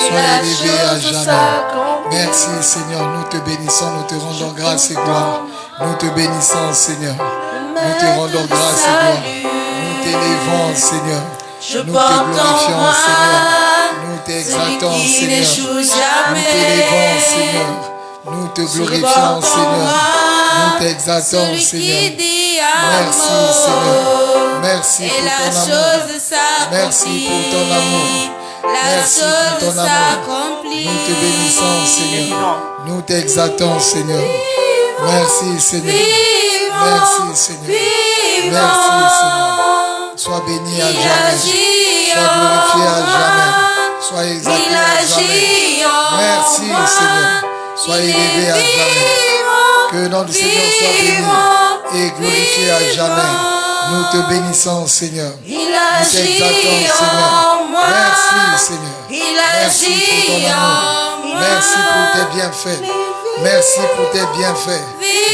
Sois élevé à jamais. Merci Seigneur, nous te bénissons, nous te rendons grâce et gloire. Nous te bénissons Seigneur. Nous te rendons grâce et gloire. Nous t'élevons Seigneur. Nous te glorifions Seigneur. Nous t'exaltons Seigneur. Nous t'élevons Seigneur. Nous te glorifions Seigneur. Nous t'exaltons Seigneur. Merci Seigneur. Merci pour ton amour. Merci pour ton amour. Merci pour ton amour. Nous te bénissons Seigneur. Nous t'exaltons Seigneur. Merci Seigneur. Merci Seigneur. Merci Seigneur. Sois béni à jamais. Sois glorifié à jamais. Sois exalté à jamais. Merci Seigneur. Sois élevé à jamais. Que le nom du Seigneur soit béni et glorifié à jamais. Nous te bénissons Seigneur. Nous t'exaltons Seigneur. Merci Seigneur. Merci pour ton amour. Merci pour tes bienfaits. Merci pour tes bienfaits.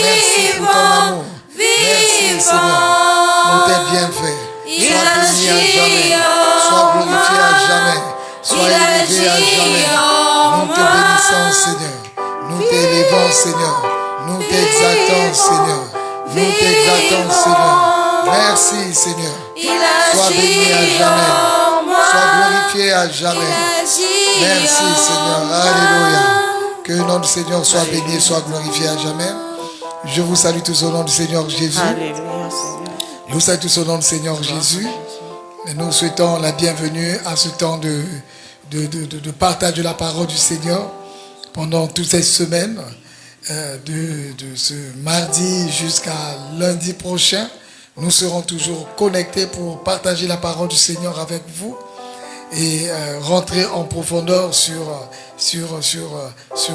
Merci pour ton amour. Merci Seigneur. Pour tes bienfaits. Sois béni à jamais. Sois glorifié à jamais. Sois élevé à jamais. Nous te bénissons Seigneur. Nous t'élevons Seigneur. Nous t'exaltons Seigneur. Nous t'exaltons Seigneur. Merci Seigneur. Sois béni à jamais. Sois glorifié à jamais. Merci Seigneur. Alléluia. Que le nom du Seigneur soit béni et soit glorifié à jamais. Je vous salue tous au nom du Seigneur Jésus. Alléluia Seigneur. Nous saluons tous au nom du Seigneur Jésus. Et nous souhaitons la bienvenue à ce temps de partage de la parole du Seigneur pendant toutes ces semaines, de ce mardi jusqu'à lundi prochain. Nous serons toujours connectés pour partager la parole du Seigneur avec vous et rentrer en profondeur sur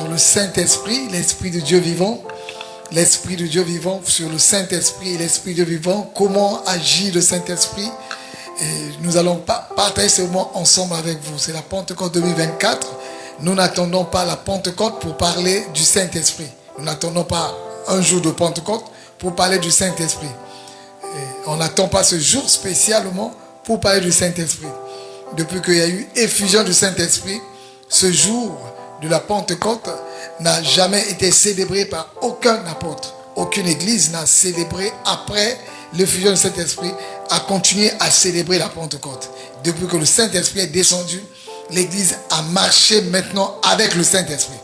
le Saint-Esprit, l'Esprit de Dieu vivant. L'Esprit de Dieu vivant, sur le Saint-Esprit et l'Esprit de Dieu vivant. Comment agit le Saint-Esprit? Et nous allons partager ce moment ensemble avec vous. C'est la Pentecôte 2024. Nous n'attendons pas la Pentecôte pour parler du Saint-Esprit. Nous n'attendons pas un jour de Pentecôte pour parler du Saint-Esprit. On n'attend pas ce jour spécialement pour parler du Saint-Esprit. Depuis qu'il y a eu effusion du Saint-Esprit, ce jour de la Pentecôte n'a jamais été célébré par aucun apôtre. Aucune église n'a célébré après l'effusion du Saint-Esprit, a continué à célébrer la Pentecôte. Depuis que le Saint-Esprit est descendu, l'église a marché maintenant avec le Saint-Esprit.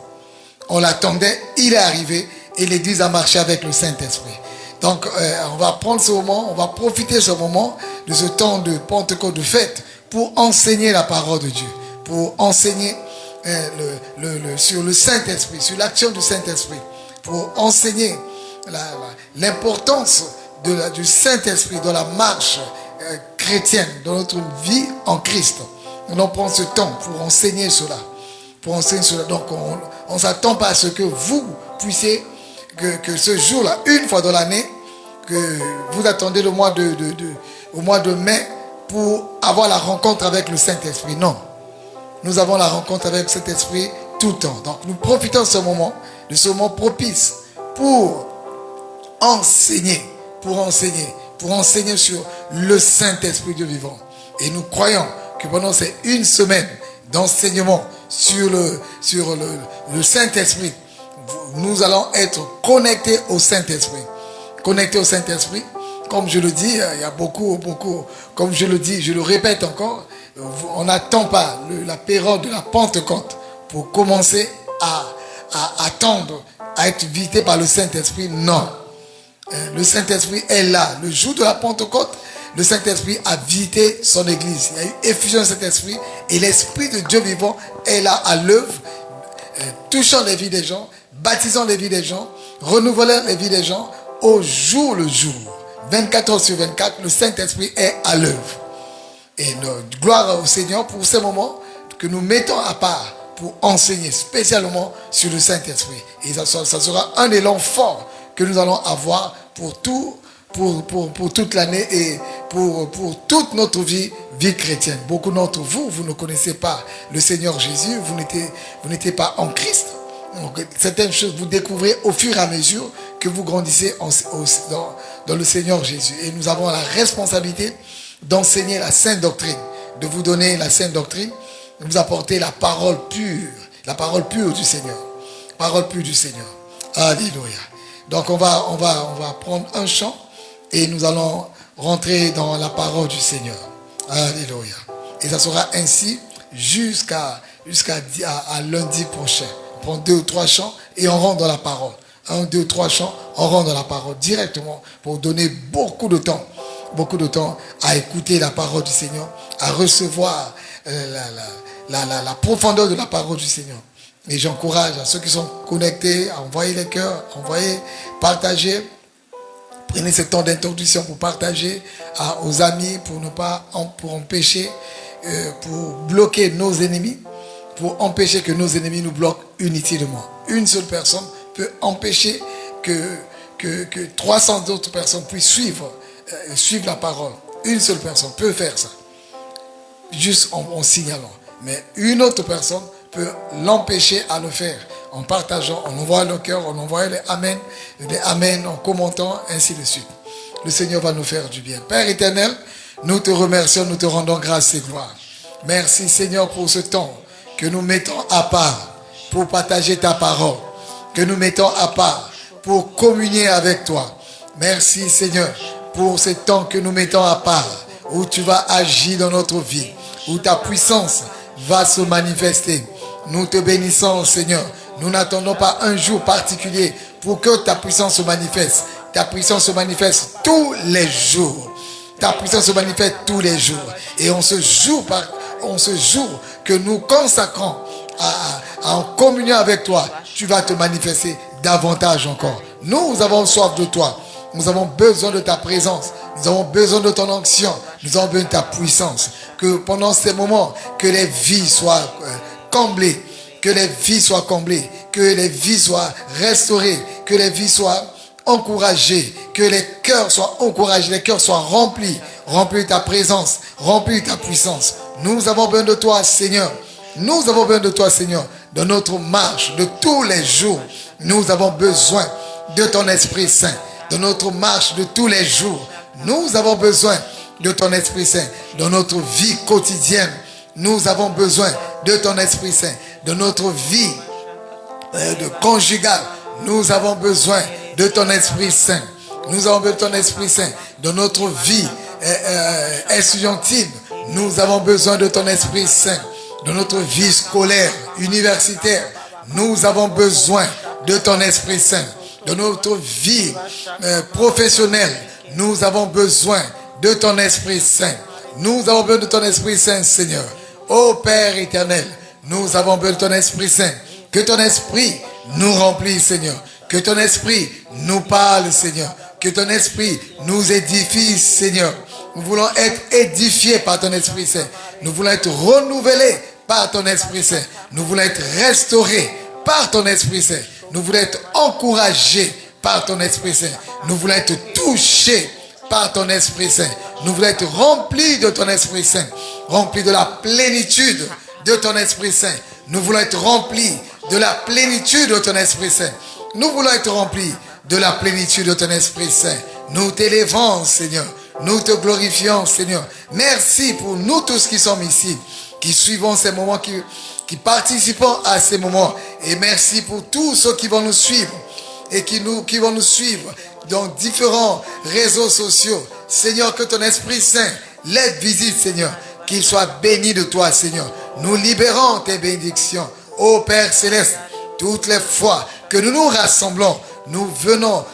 On l'attendait, il est arrivé et l'église a marché avec le Saint-Esprit. Donc on va prendre ce moment, on va profiter de ce moment, de ce temps de Pentecôte, de fête, pour enseigner la parole de Dieu, pour enseigner sur le Saint-Esprit, sur l'action du Saint-Esprit, pour enseigner l'importance du Saint-Esprit dans la marche chrétienne, dans notre vie en Christ. Nous allons prendre ce temps pour enseigner cela. Donc on ne s'attend pas à ce que vous puissiez, que ce jour-là, une fois dans l'année, que vous attendez au mois de mai pour avoir la rencontre avec le Saint-Esprit. Non. Nous avons la rencontre avec cet esprit tout le temps. Donc nous profitons de ce moment propice pour enseigner sur le Saint-Esprit Dieu vivant. Et nous croyons que pendant ces une semaine d'enseignement sur le Saint-Esprit, nous allons être connectés au Saint-Esprit. Connectés au Saint-Esprit, comme je le dis, il y a beaucoup, comme je le dis, je le répète encore, on n'attend pas la période de la Pentecôte pour commencer à attendre, à être visité par le Saint-Esprit. Non. Le Saint-Esprit est là. Le jour de la Pentecôte, le Saint-Esprit a visité son église. Il y a eu effusion de Saint-Esprit et l'Esprit de Dieu vivant est là à l'œuvre, touchant les vies des gens, baptisant les vies des gens, renouvelant les vies des gens au jour le jour. 24 heures sur 24, le Saint-Esprit est à l'œuvre. Et gloire au Seigneur pour ces moments que nous mettons à part pour enseigner spécialement sur le Saint-Esprit. Et ça sera un élan fort que nous allons avoir pour toute l'année et pour toute notre vie chrétienne. Beaucoup d'entre vous, vous ne connaissez pas le Seigneur Jésus, vous n'étiez pas en Christ. Donc, certaines choses vous découvrez au fur et à mesure que vous grandissez dans le Seigneur Jésus. Et nous avons la responsabilité d'enseigner la sainte doctrine, de vous donner la sainte doctrine nous apporter la parole pure du Seigneur. Parole pure du Seigneur. Alléluia. Donc on va prendre un chant et nous allons rentrer dans la parole du Seigneur. Alléluia. Et ça sera ainsi jusqu'à lundi prochain. On prend 2 ou 3 chants et on rentre dans la parole. 1, 2, 3 chants, on rentre dans la parole directement pour donner beaucoup de temps à écouter la parole du Seigneur, à recevoir la profondeur de la parole du Seigneur. Et j'encourage à ceux qui sont connectés à envoyer les cœurs, partager. Prenez ce temps d'introduction pour partager aux amis, pour empêcher, pour bloquer nos ennemis, pour empêcher que nos ennemis nous bloquent inutilement. Une seule personne peut empêcher que 300 autres personnes puissent suivre la parole. Une seule personne peut faire ça, juste en signalant. Mais une autre personne peut l'empêcher à le faire en partageant, en envoyant le cœur, en envoyant les amen, en commentant, ainsi de suite. Le Seigneur va nous faire du bien. Père éternel, nous te remercions, nous te rendons grâce et gloire. Merci Seigneur pour ce temps que nous mettons à part pour partager ta parole, que nous mettons à part pour communier avec toi. Merci Seigneur pour ce temps que nous mettons à part, où tu vas agir dans notre vie, où ta puissance va se manifester. Nous te bénissons Seigneur. Nous n'attendons pas un jour particulier pour que ta puissance se manifeste. Ta puissance se manifeste tous les jours. Ta puissance se manifeste tous les jours. Et on se joue que nous consacrons en communion avec toi, tu vas te manifester davantage encore. Nous avons soif de toi. Nous avons besoin de ta présence. Nous avons besoin de ton onction. Nous avons besoin de ta puissance. Que pendant ces moments, que les vies soient comblées. Que les vies soient comblées. Que les vies soient restaurées. Que les vies soient encouragées. Que les cœurs soient encouragés. Les cœurs soient remplis. Remplis de ta présence. Remplis de ta puissance. Nous avons besoin de toi, Seigneur. Nous avons besoin de toi, Seigneur. Dans notre marche de tous les jours. Nous avons besoin de ton Esprit Saint. Dans notre marche de tous les jours. Nous avons besoin de ton Esprit Saint. Dans notre vie quotidienne. Nous avons besoin de ton Esprit Saint. Dans notre vie de conjugale. Nous avons besoin de ton Esprit Saint. Nous avons besoin de ton Esprit Saint. Dans notre vie estudiantine. Nous avons besoin de ton Esprit Saint. Dans notre vie scolaire, universitaire. Nous avons besoin de ton Esprit Saint. Dans notre vie professionnelle, nous avons besoin de ton Esprit Saint. Nous avons besoin de ton Esprit Saint, Seigneur. Ô Père éternel, nous avons besoin de ton Esprit Saint. Que ton Esprit nous remplisse, Seigneur. Que ton Esprit nous parle, Seigneur. Que ton Esprit nous édifie, Seigneur. Nous voulons être édifiés par ton Esprit Saint. Nous voulons être renouvelés par ton Esprit Saint. Nous voulons être restaurés par ton Esprit Saint. Nous voulons être encouragés par ton Esprit Saint. Nous voulons être touchés par ton Esprit Saint. Nous voulons être remplis de ton Esprit Saint. Remplis de la plénitude de ton Esprit Saint. Nous voulons être remplis de la plénitude de ton Esprit Saint. Nous voulons être remplis de la plénitude de ton Esprit Saint. Nous t'élévons, Seigneur. Nous te glorifions, Seigneur. Merci pour nous tous qui sommes ici, qui suivons ces moments, qui participons à ces moments. Et merci pour tous ceux qui vont nous suivre et qui vont nous suivre dans différents réseaux sociaux. Seigneur, que ton Esprit Saint les visite, Seigneur. Qu'ils soient bénis de toi, Seigneur. Nous libérons tes bénédictions. Ô Père Céleste, toutes les fois que nous nous rassemblons, nous venons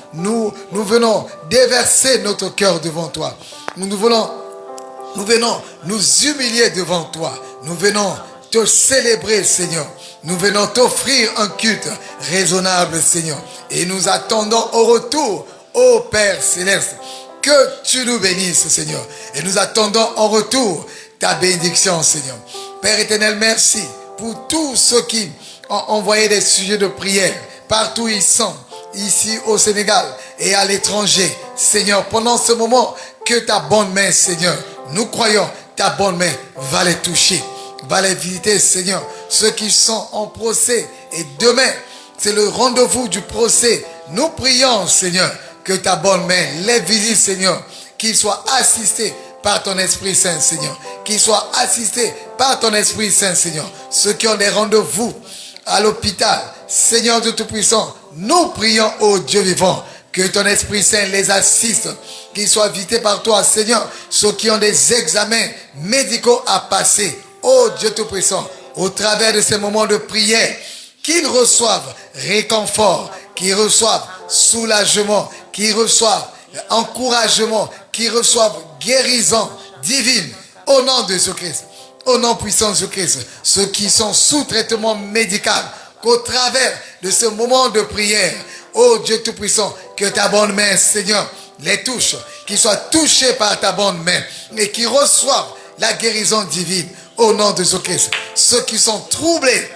déverser notre cœur devant toi. Nous venons nous humilier devant toi. Nous venons te célébrer, Seigneur. Nous venons t'offrir un culte raisonnable, Seigneur. Et nous attendons au retour, ô Père Céleste, que tu nous bénisses, Seigneur. Et nous attendons en retour ta bénédiction, Seigneur. Père éternel, merci pour tous ceux qui ont envoyé des sujets de prière partout où ils sont, ici au Sénégal et à l'étranger. Seigneur, pendant ce moment, que ta bonne main, Seigneur, nous croyons, ta bonne main va les toucher, va les visiter, Seigneur. Ceux qui sont en procès, et demain, c'est le rendez-vous du procès. Nous prions, Seigneur, que ta bonne main les visite, Seigneur, qu'ils soient assistés par ton Esprit Saint, Seigneur. Qu'ils soient assistés par ton Esprit Saint, Seigneur. Ceux qui ont des rendez-vous à l'hôpital, Seigneur de Tout-Puissant, nous prions au Dieu vivant que ton Esprit Saint les assiste, qu'ils soient visités par toi, Seigneur. Ceux qui ont des examens médicaux à passer, ô Dieu Tout-Puissant, au travers de ces moments de prière, qu'ils reçoivent réconfort, qu'ils reçoivent soulagement, qu'ils reçoivent encouragement, qu'ils reçoivent guérison divine au nom de Jésus-Christ, au nom puissant de Jésus-Christ. Ceux qui sont sous traitement médical, qu'au travers de ce moment de prière, ô Dieu Tout-Puissant, que ta bonne main, Seigneur, les touche, qu'ils soient touchés par ta bonne main et qu'ils reçoivent la guérison divine au nom de Jésus-Christ. Ceux qui sont troublés,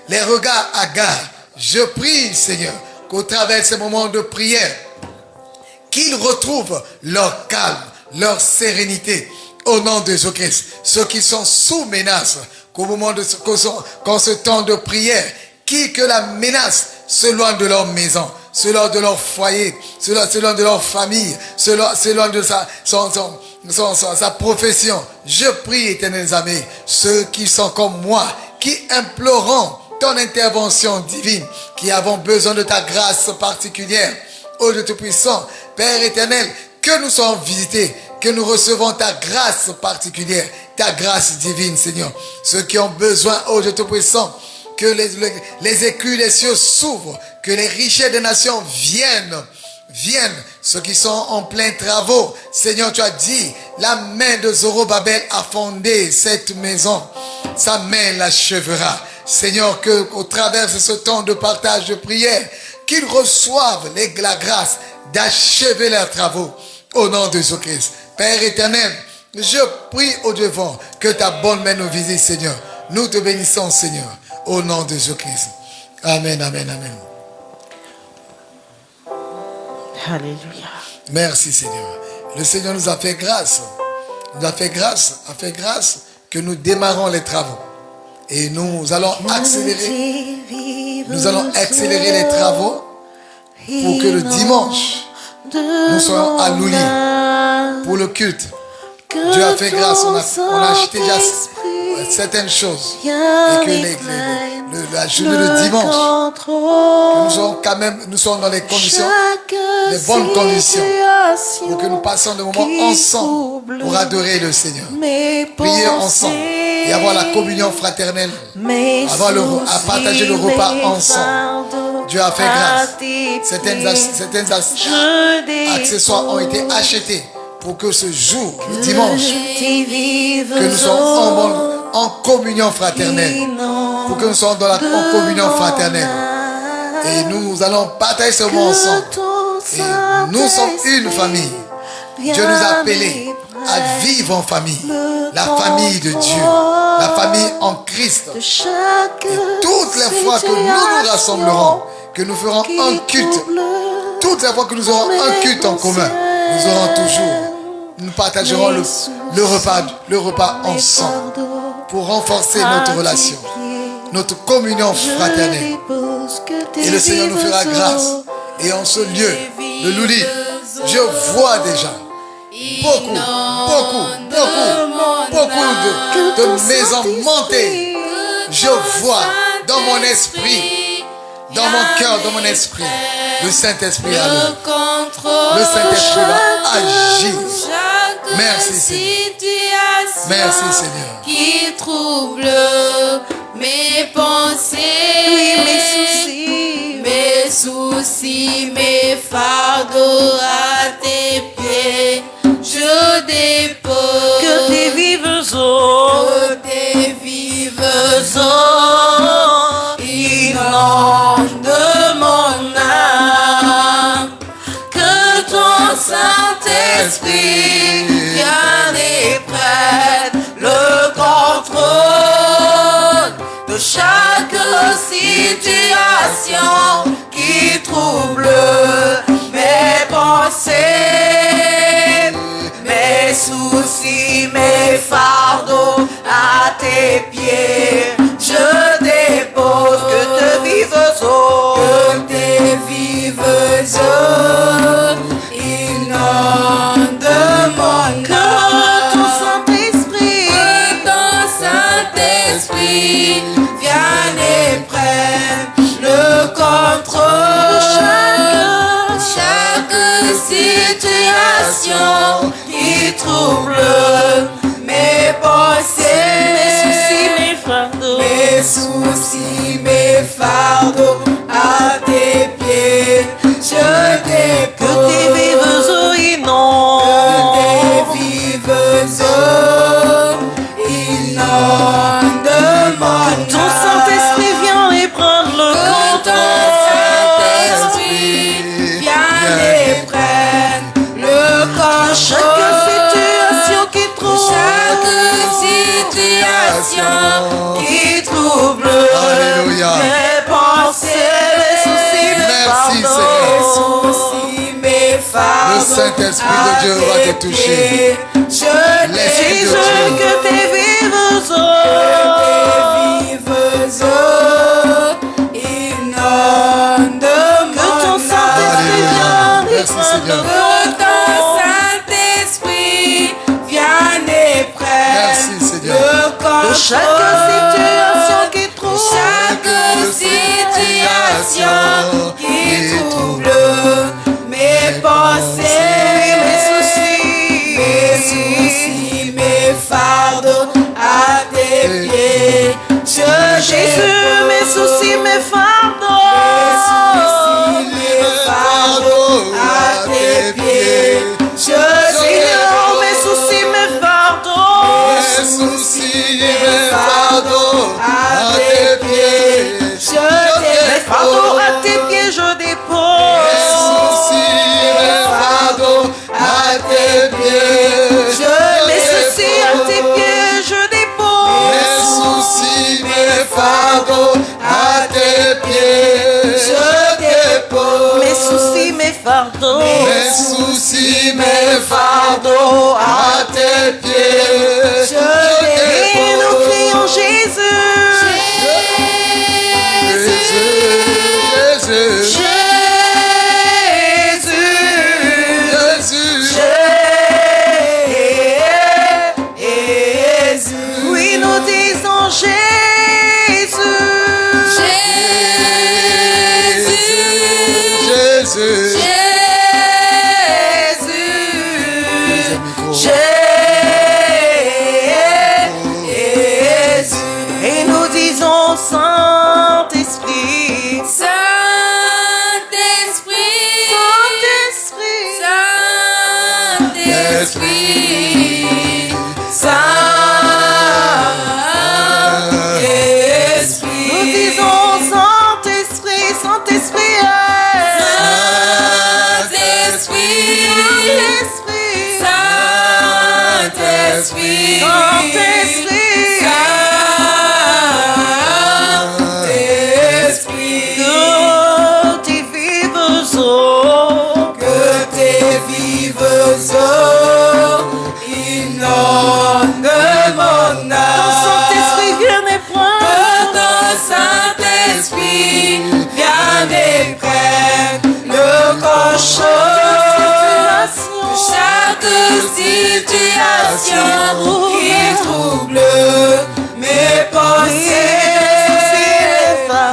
les regards hagards, je prie, Seigneur, qu'au travers de ces moments de prière, qu'ils retrouvent leur calme, leur sérénité au nom de Jésus-Christ. Ceux qui sont sous menace, qu'au moment de qu'en ce temps de prière, que la menace s'éloigne de leur maison, s'éloigne de leur foyer, s'éloigne de leur famille, s'éloigne de sa profession. Je prie, éternels amis, ceux qui sont comme moi, qui implorons ton intervention divine, qui avons besoin de ta grâce particulière, ô Dieu Tout-Puissant, Père éternel, que nous soyons visités, que nous recevons ta grâce particulière, ta grâce divine, Seigneur. Ceux qui ont besoin, ô Dieu Tout-Puissant, que les écus des cieux s'ouvrent, que les richesses des nations viennent. Ceux qui sont en plein travaux, Seigneur, tu as dit, la main de Zorobabel a fondé cette maison, sa main l'achèvera. Seigneur, qu'au travers de ce temps de partage de prière, qu'ils reçoivent la grâce d'achever leurs travaux au nom de Jésus-Christ. Père éternel, je prie au devant que ta bonne main nous visite, Seigneur. Nous te bénissons, Seigneur, au nom de Jésus-Christ. Amen, amen, amen. Alléluia. Merci, Seigneur. Le Seigneur nous a fait grâce. A fait grâce que nous démarrons les travaux. Et nous allons accélérer les travaux pour que le dimanche, nous soyons à Louli pour le culte. Dieu a fait grâce, on a acheté déjà certaines choses. Et que la journée de dimanche, que nous sommes dans les conditions, les bonnes conditions, pour que nous passions des moments ensemble pour adorer le Seigneur. Prier ensemble et avoir la communion fraternelle, à partager le repas ensemble. Dieu a fait grâce. Certains accessoires ont été achetés pour que ce jour, le dimanche, que nous soyons en communion fraternelle. Pour que nous soyons en communion fraternelle. Et nous allons partager ce moment ensemble. Et nous sommes une famille. Dieu nous a appelés à vivre en famille. La famille de Dieu. La famille en Christ. Et toutes les fois que nous nous rassemblerons, que nous ferons un culte, toutes les fois que nous aurons un culte en commun, nous partagerons le repas ensemble pour renforcer notre relation, notre communion fraternelle. Et le Seigneur nous fera grâce. Et en ce lieu, le Louli, je vois déjà beaucoup de maisons montées. Je vois dans mon esprit, dans mon cœur, dans mon esprit, le Saint-Esprit à l'œuvre. Le Saint-Esprit va agir. Merci Seigneur. Merci Seigneur. Qui trouble mes pensées, mes soucis, mes fardeaux à tes pieds. Je dépose que tes vives eaux, inondent mon âme. Que ton Saint-Esprit vienne et prenne le contrôle de chaque situation qui trouble mes pensées, mes soucis, mes fardeaux à tes pieds. Je dépose que tes vives eaux inondent mon prennent le contrôle. Chaque situation qui trouble mes pensées, mes soucis, mes fardeaux à tes pieds, je dépose. Que tes vives eaux inondent. Que tes vives eaux inondent mon âme. Ton Saint-Esprit vient et prendre le Que ton Saint-Esprit vienne et prenne le contrôle. chaque situation qui trouble. Chaque situation qui trouble Alléluia. mes pensées, mes soucis, mes Merci, fardeaux, Seigneur. mes soucis, mes fardeaux. Le Saint-Esprit de Dieu va te toucher. Je L'Esprit de Jésus, Dieu. que tes vives eaux vives eaux inondent que mon ton âme. Saint-Esprit vient et Merci, prendre Seigneur. le Que ton Saint-Esprit vienne et prenne Merci, Seigneur. le de contrôle. chaque situation qui trouble. Chaque situation qui trouble mes pensées, mes soucis, mes fardeaux à tes pieds. Jésus, mes soucis, mes fardeaux. Mes fardeaux à tes pieds. Seigneur, mes soucis, mes fardeaux. Mes soucis, mes fardeaux à tes pieds. Mes fardeaux à tes pieds, je Mes dépose. soucis, mes fardeaux à tes pieds. Mes soucis à tes pieds, je Mes dépose. soucis, mes fardeaux à tes pieds. Je dépose. Mes soucis, mes fardeaux. Mes soucis, mes fardeaux à tes pieds. Je Et nous dépose. crions Jésus. Jésus, Jésus, Jésus. Jésus. Oui, nous disons Jésus. Jésus. Et nous disons Saint-Esprit. Saint-Esprit. Esprit. Saint-Esprit. Nous disons Saint-Esprit, Saint-Esprit. Saint-Esprit. Saint-Esprit. Saint-Esprit. Saint-Esprit. Saint-Esprit. Que tes vives eaux Que tes vives eaux inondent mon ton âme. Saint-Esprit vienne et Que prenne. ton Saint-Esprit vienne et prenne le contrôle. Chaque situation qui trouble mes pensées,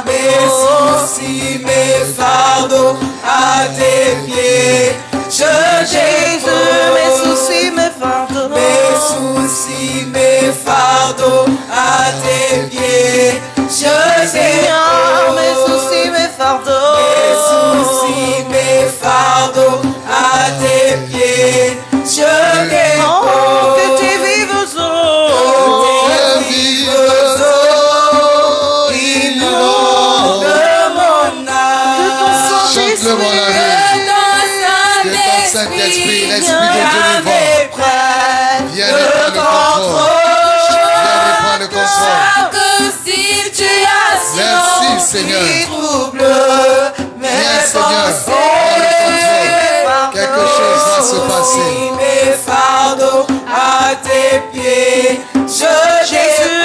mes soucis, mes fardeaux à tes pieds. Je Jésus, mes dépose soucis, mes fardeaux. mes soucis, mes fardeaux à tes pieds. Je Seigneur, mes dépose soucis, mes fardeaux. mes soucis, mes fardeaux à tes pieds. Je Oh, que dépose tes vives eaux tes vives eaux inondent mon âme. Chante-le, mon ami. Que ton Saint-Esprit, l'Esprit de Dieu vivant, vienne et prendre le contrôle. Vienne et prendre le contrôle. Chaque situation Merci, Seigneur. qui trouble mes Viens, Seigneur. pensées, Prends le contrôle. Quelque chose va se passer. mes fardeaux à tes pieds. Jésus,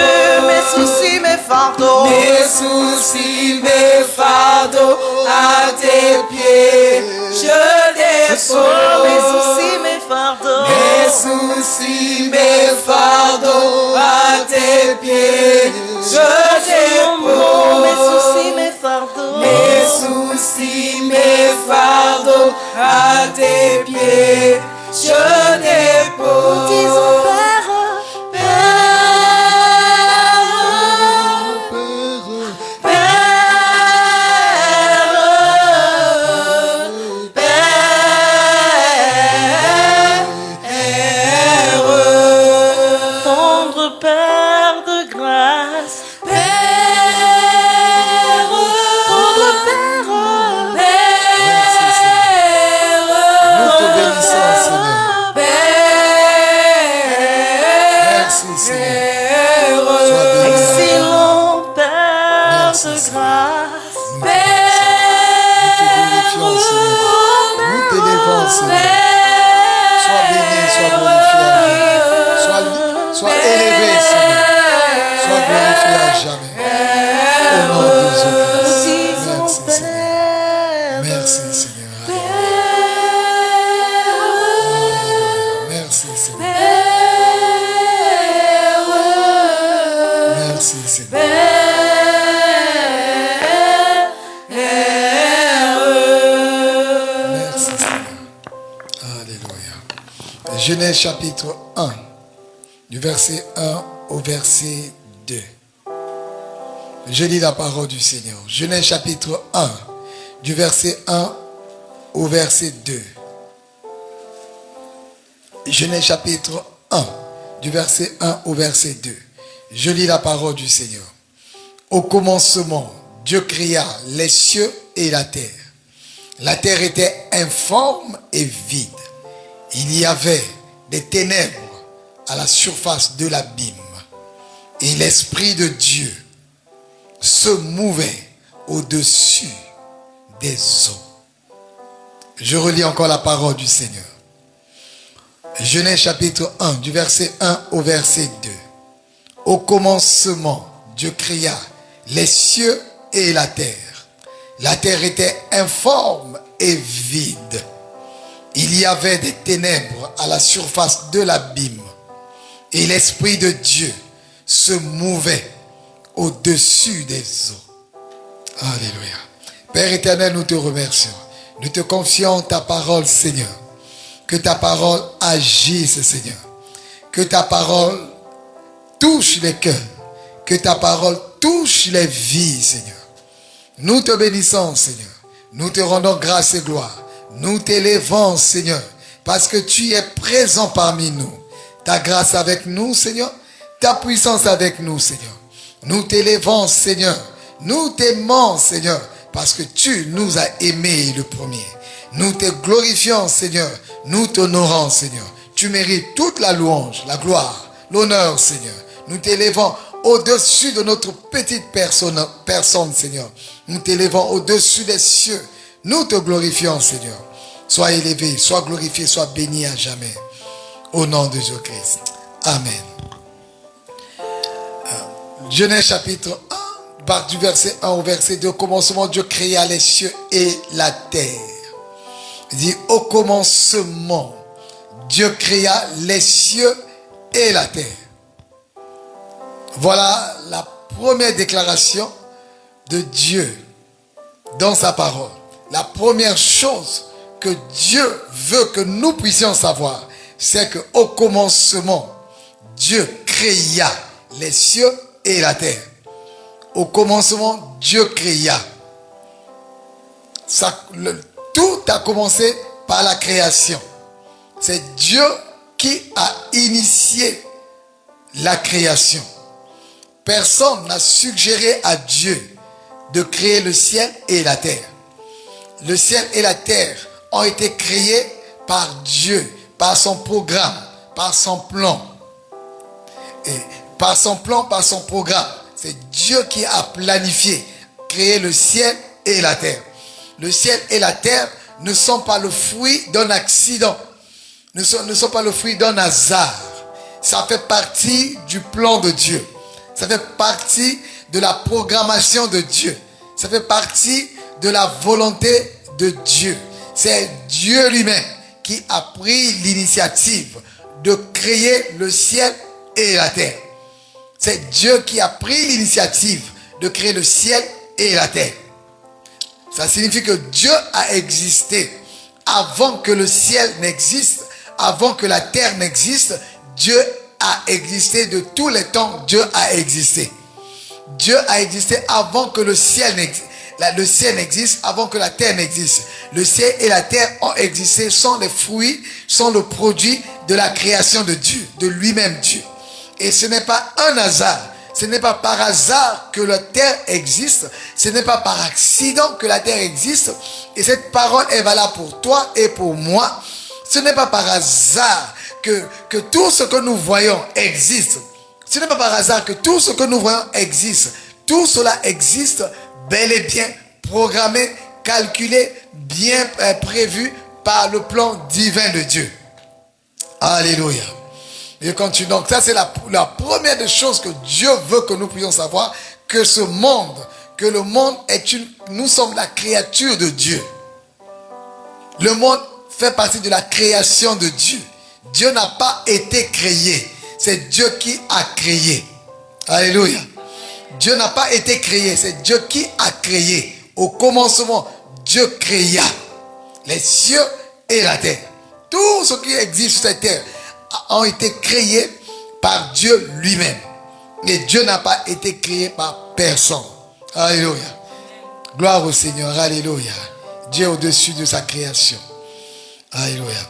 mes soucis, mes fardeaux. Mes soucis, mes fardeaux à tes pieds. Je dépose Mes soucis, mes fardeaux. mes soucis, mes fardeaux à tes pieds. Je dépose à tes pieds, je dépose. Disons Père, tendre Père de grâce, tendre Père, Nous te bénissons, Seigneur. Merci, Seigneur. Sois béni. excellent Père Merci, de Seigneur. grâce, Nous te glorifions, Seigneur. Nous t'élevons, Seigneur. Sois béni, sois glorifié. Sois élevé, Seigneur. Sois glorifié à jamais. Au nom de Jésus-Christ. disons Merci, Seigneur. Père, Merci, Seigneur. Merci, Seigneur. Merci, Seigneur. Merci, Seigneur. Alléluia. Genèse chapitre 1, du verset 1 au verset 2. Je lis la parole du Seigneur. Genèse chapitre 1, du verset 1 au verset 2. Genèse chapitre 1, du verset 1 au verset 2. Je lis la parole du Seigneur. Au commencement, Dieu créa les cieux et la terre. La terre était informe et vide. Il y avait des ténèbres à la surface de l'abîme. Et l'Esprit de Dieu se mouvait au-dessus des eaux. Je relis encore la parole du Seigneur. Genèse chapitre 1, du verset 1 au verset 2. Au commencement, Dieu créa les cieux et la terre. La terre était informe et vide. Il y avait des ténèbres à la surface de l'abîme. Et l'Esprit de Dieu se mouvait au-dessus des eaux. Alléluia. Père éternel, nous te remercions. Nous te confions ta parole, Seigneur. Que ta parole agisse, Seigneur. Que ta parole touche les cœurs. Que ta parole touche les vies, Seigneur. Nous te bénissons, Seigneur. Nous te rendons grâce et gloire. Nous t'élevons, Seigneur, parce que tu es présent parmi nous. Ta grâce avec nous, Seigneur. Ta puissance avec nous, Seigneur. Nous t'élevons, Seigneur. Nous t'aimons, Seigneur, parce que tu nous as aimés le premier. Nous te glorifions, Seigneur. Nous t'honorons, Seigneur. Tu mérites toute la louange, la gloire, l'honneur, Seigneur. Nous t'élevons au-dessus de notre petite personne, Seigneur. Nous t'élevons au-dessus des cieux. Nous te glorifions, Seigneur. Sois élevé, sois glorifié, sois béni à jamais. Au nom de Jésus-Christ. Amen. Genèse chapitre 1, du verset 1 au verset 2. Au commencement, Dieu créa les cieux et la terre. Il dit, au commencement, Dieu créa les cieux et la terre. Voilà la première déclaration de Dieu dans sa parole. La première chose que Dieu veut que nous puissions savoir, c'est qu'au commencement, Dieu créa les cieux et la terre. Au commencement, Dieu créa. Tout a commencé par la création. C'est Dieu qui a initié la création. Personne n'a suggéré à Dieu de créer le ciel et la terre. Le ciel et la terre ont été créés par Dieu, par son programme, par son plan. Et par son plan, par son programme, c'est Dieu qui a planifié, créé le ciel et la terre. Le ciel et la terre ne sont pas le fruit d'un accident, ne sont pas le fruit d'un hasard. Ça fait partie du plan de Dieu. Ça fait partie de la programmation de Dieu. Ça fait partie de la volonté de Dieu. C'est Dieu lui-même qui a pris l'initiative de créer le ciel et la terre. C'est Dieu qui a pris l'initiative de créer le ciel et la terre. Ça signifie que Dieu a existé avant que le ciel n'existe, avant que la terre n'existe, Dieu a existé de tous les temps. Dieu a existé. Dieu a existé avant que le ciel n'existe. Le ciel n'existe, avant que la terre n'existe. Le ciel et la terre ont existé, sont les fruits, sont le produit de la création de Dieu, de lui-même Dieu. Et ce n'est pas un hasard. Ce n'est pas par hasard que la terre existe. Ce n'est pas par accident que la terre existe. Et cette parole est valable pour toi et pour moi. Ce n'est pas par hasard que tout ce que nous voyons existe. Ce n'est pas par hasard que tout ce que nous voyons existe. Tout cela existe bel et bien programmé, calculé, bien prévu par le plan divin de Dieu. Alléluia. Et continue. Donc ça c'est la première des choses que Dieu veut que nous puissions savoir, que ce monde, que le monde est nous sommes la créature de Dieu. Le monde fait partie de la création de Dieu. Dieu n'a pas été créé. C'est Dieu qui a créé. Alléluia. Dieu n'a pas été créé. C'est Dieu qui a créé. Au commencement, Dieu créa les cieux et la terre. Tout ce qui existe sur cette terre ont été créés par Dieu lui-même. Et Dieu n'a pas été créé par personne. Alléluia. Gloire au Seigneur. Alléluia. Dieu est au-dessus de sa création. Alléluia.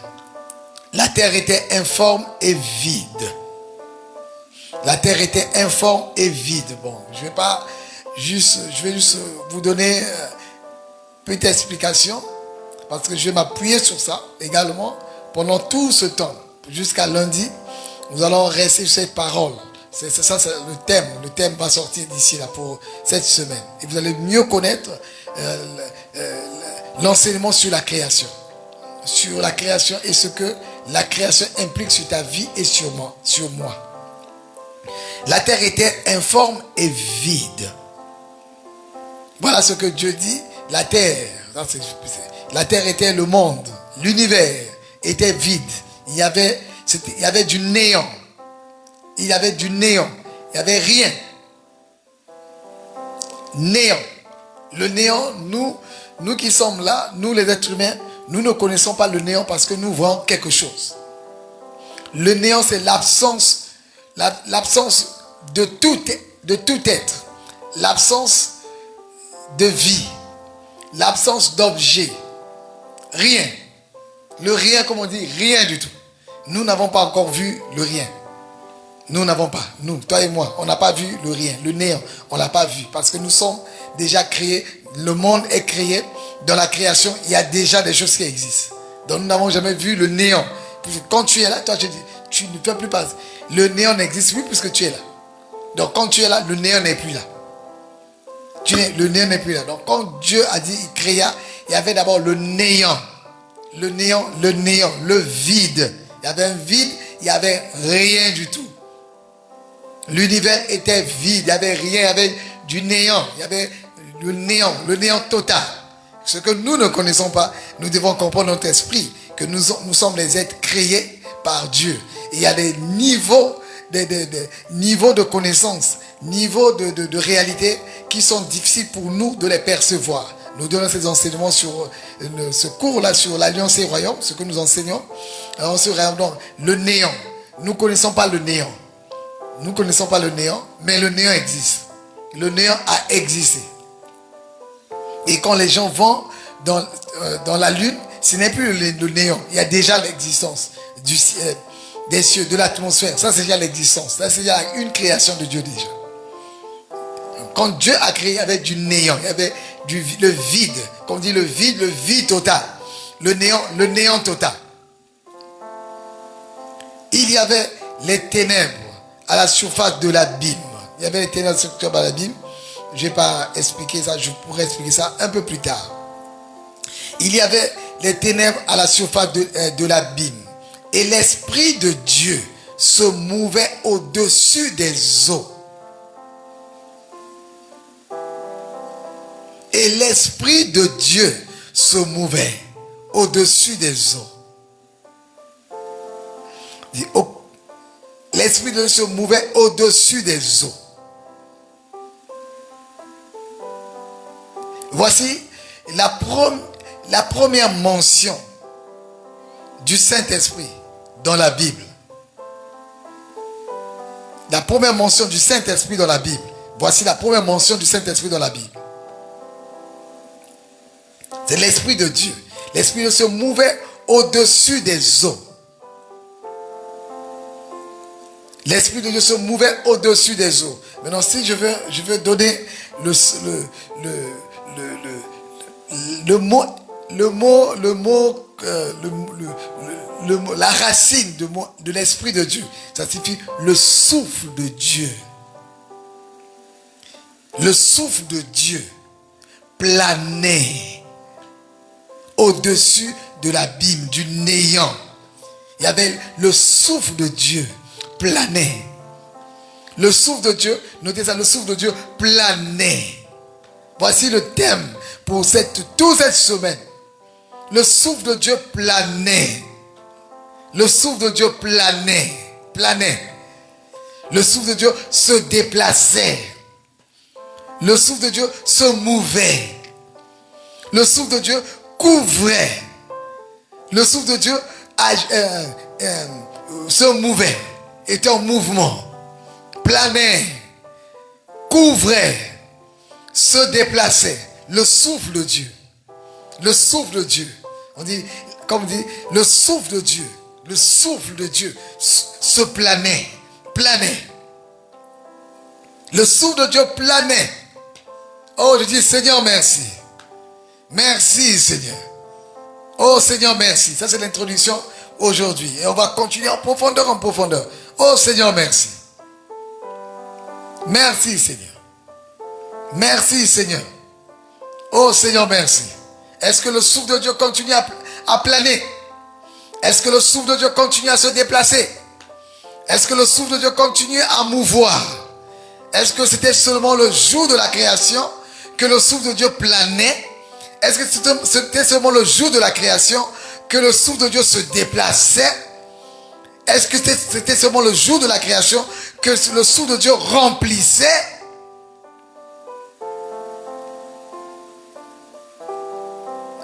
La terre était informe et vide. La terre était informe et vide. Bon, je vais juste vous donner une petite explication, parce que je vais m'appuyer sur ça également pendant tout ce temps. Jusqu'à lundi, nous allons rester sur cette parole. C'est ça, c'est le thème. Le thème va sortir d'ici là pour cette semaine. Et vous allez mieux connaître l'enseignement sur la création. Sur la création et ce que la création implique sur ta vie et sur moi. La terre était informe et vide. Voilà ce que Dieu dit. La terre était le monde. L'univers était vide. Il y avait du néant. Il y avait du néant. Il n'y avait rien. Néant. Le néant, nous qui sommes là, nous les êtres humains, nous ne connaissons pas le néant parce que nous voyons quelque chose. Le néant, c'est l'absence de tout être. L'absence de vie. L'absence d'objet. Rien. Le rien, comme on dit, rien du tout. Nous n'avons pas encore vu le rien. Nous n'avons pas. Nous, toi et moi, on n'a pas vu le rien. Le néant, on ne l'a pas vu. Parce que nous sommes déjà créés. Le monde est créé. Dans la création, il y a déjà des choses qui existent. Donc nous n'avons jamais vu le néant. Quand tu es là, toi, tu ne peux plus passer. Le néant n'existe plus puisque tu es là. Donc quand tu es là, le néant n'est plus là. Le néant n'est plus là. Donc quand Dieu a dit, il créa, il y avait d'abord le néant. Le néant, le vide. Il y avait un vide, il n'y avait rien du tout. L'univers était vide, il n'y avait rien, il y avait du néant. Il y avait le néant total. Ce que nous ne connaissons pas, nous devons comprendre notre esprit, que nous sommes les êtres créés par Dieu. Et il y a des niveaux de connaissance, niveaux de réalité qui sont difficiles pour nous de les percevoir. Nous donnons ces enseignements sur ce cours-là, sur l'Alliance et Royaume, ce que nous enseignons. Alors, donc, le néant. Nous ne connaissons pas le néant. Nous ne connaissons pas le néant, mais le néant existe. Le néant a existé. Et quand les gens vont dans la lune, ce n'est plus le néant. Il y a déjà l'existence des cieux, de l'atmosphère. Ça, c'est déjà l'existence. Ça, c'est déjà une création de Dieu déjà. Quand Dieu a créé, il y avait du néant. Il y avait le vide. Comme on dit le vide total. Le néant total. Il y avait les ténèbres à la surface de l'abîme. Il y avait les ténèbres à la surface de l'abîme. Je ne vais pas expliquer ça, je pourrais expliquer ça un peu plus tard. Il y avait les ténèbres à la surface de l'abîme. Et l'Esprit de Dieu se mouvait au-dessus des eaux. Et l'Esprit de Dieu se mouvait au-dessus des eaux. L'Esprit de Dieu se mouvait au-dessus des eaux. Voici la première mention du Saint-Esprit dans la Bible. La première mention du Saint-Esprit dans la Bible. Voici la première mention du Saint-Esprit dans la Bible. C'est l'Esprit de Dieu. L'Esprit de Dieu se mouvait au-dessus des eaux. L'Esprit de Dieu se mouvait au-dessus des eaux. Maintenant, si je veux donner la racine de l'Esprit de Dieu, ça signifie le souffle de Dieu. Le souffle de Dieu planait au-dessus de l'abîme, du néant. Il y avait le souffle de Dieu planait. Le souffle de Dieu, notez ça, le souffle de Dieu planait. Voici le thème pour toute cette semaine. Le souffle de Dieu planait. Le souffle de Dieu planait. Le souffle de Dieu se déplaçait. Le souffle de Dieu se mouvait. Le souffle de Dieu couvrait. Le souffle de Dieu se mouvait, était en mouvement, planait, couvrait, se déplaçait. Le souffle de Dieu. Le souffle de Dieu. On dit, comme on dit, le souffle de Dieu. Le souffle de Dieu se planait. Le souffle de Dieu planait. Oh, je dis, Seigneur, merci. Merci, Seigneur. Oh, Seigneur, merci. Ça, c'est l'introduction aujourd'hui. Et on va continuer en profondeur. Oh, Seigneur, merci. Merci, Seigneur. Merci, Seigneur. Oh, Seigneur, merci. Est-ce que le souffle de Dieu continue à planer? Est-ce que le souffle de Dieu continue à se déplacer? Est-ce que le souffle de Dieu continue à mouvoir? Est-ce que c'était seulement le jour de la création que le souffle de Dieu planait? Est-ce que c'était seulement le jour de la création que le souffle de Dieu se déplaçait? Est-ce que c'était seulement le jour de la création que le souffle de Dieu remplissait?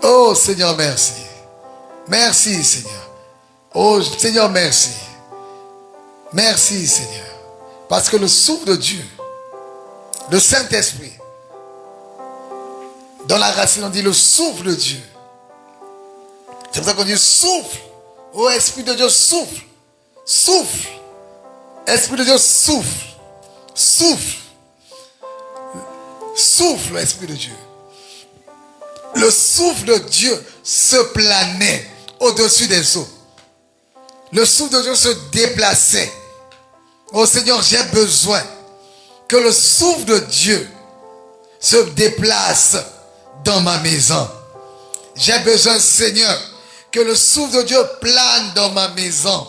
Oh Seigneur, merci. Merci Seigneur. Oh Seigneur, merci. Merci Seigneur. Parce que le souffle de Dieu, le Saint-Esprit, dans la racine on dit le souffle de Dieu. C'est pour ça qu'on dit souffle. Oh Esprit de Dieu, souffle. Souffle. Esprit de Dieu, souffle. Souffle. Souffle, Esprit de Dieu. Le souffle de Dieu se planait au-dessus des eaux. Le souffle de Dieu se déplaçait. Oh Seigneur, j'ai besoin que le souffle de Dieu se déplace dans ma maison. J'ai besoin, Seigneur, que le souffle de Dieu plane dans ma maison.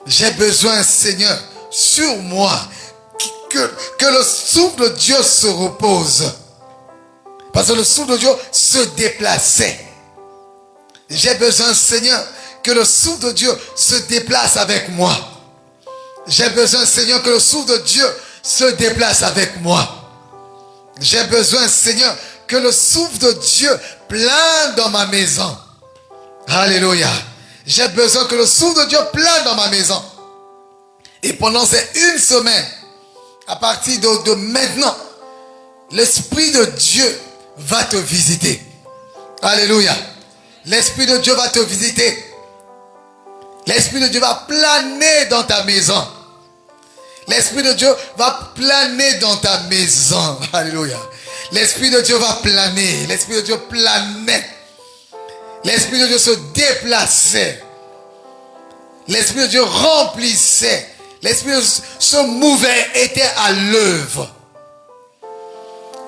J'ai besoin, Seigneur, sur moi, que le souffle de Dieu se repose. Parce que le souffle de Dieu se déplaçait. J'ai besoin, Seigneur, que le souffle de Dieu se déplace avec moi. J'ai besoin, Seigneur, que le souffle de Dieu se déplace avec moi. J'ai besoin, Seigneur, que le souffle de Dieu plane dans ma maison. Alléluia. J'ai besoin que le souffle de Dieu plane dans ma maison. Et pendant ces une semaine, à partir de maintenant, l'Esprit de Dieu va te visiter. Alléluia. L'Esprit de Dieu va te visiter. L'Esprit de Dieu va planer dans ta maison. L'Esprit de Dieu va planer dans ta maison. Alléluia. L'Esprit de Dieu va planer. L'Esprit de Dieu planait. L'Esprit de Dieu se déplaçait. L'Esprit de Dieu remplissait. L'Esprit de Dieu se mouvait, était à l'œuvre.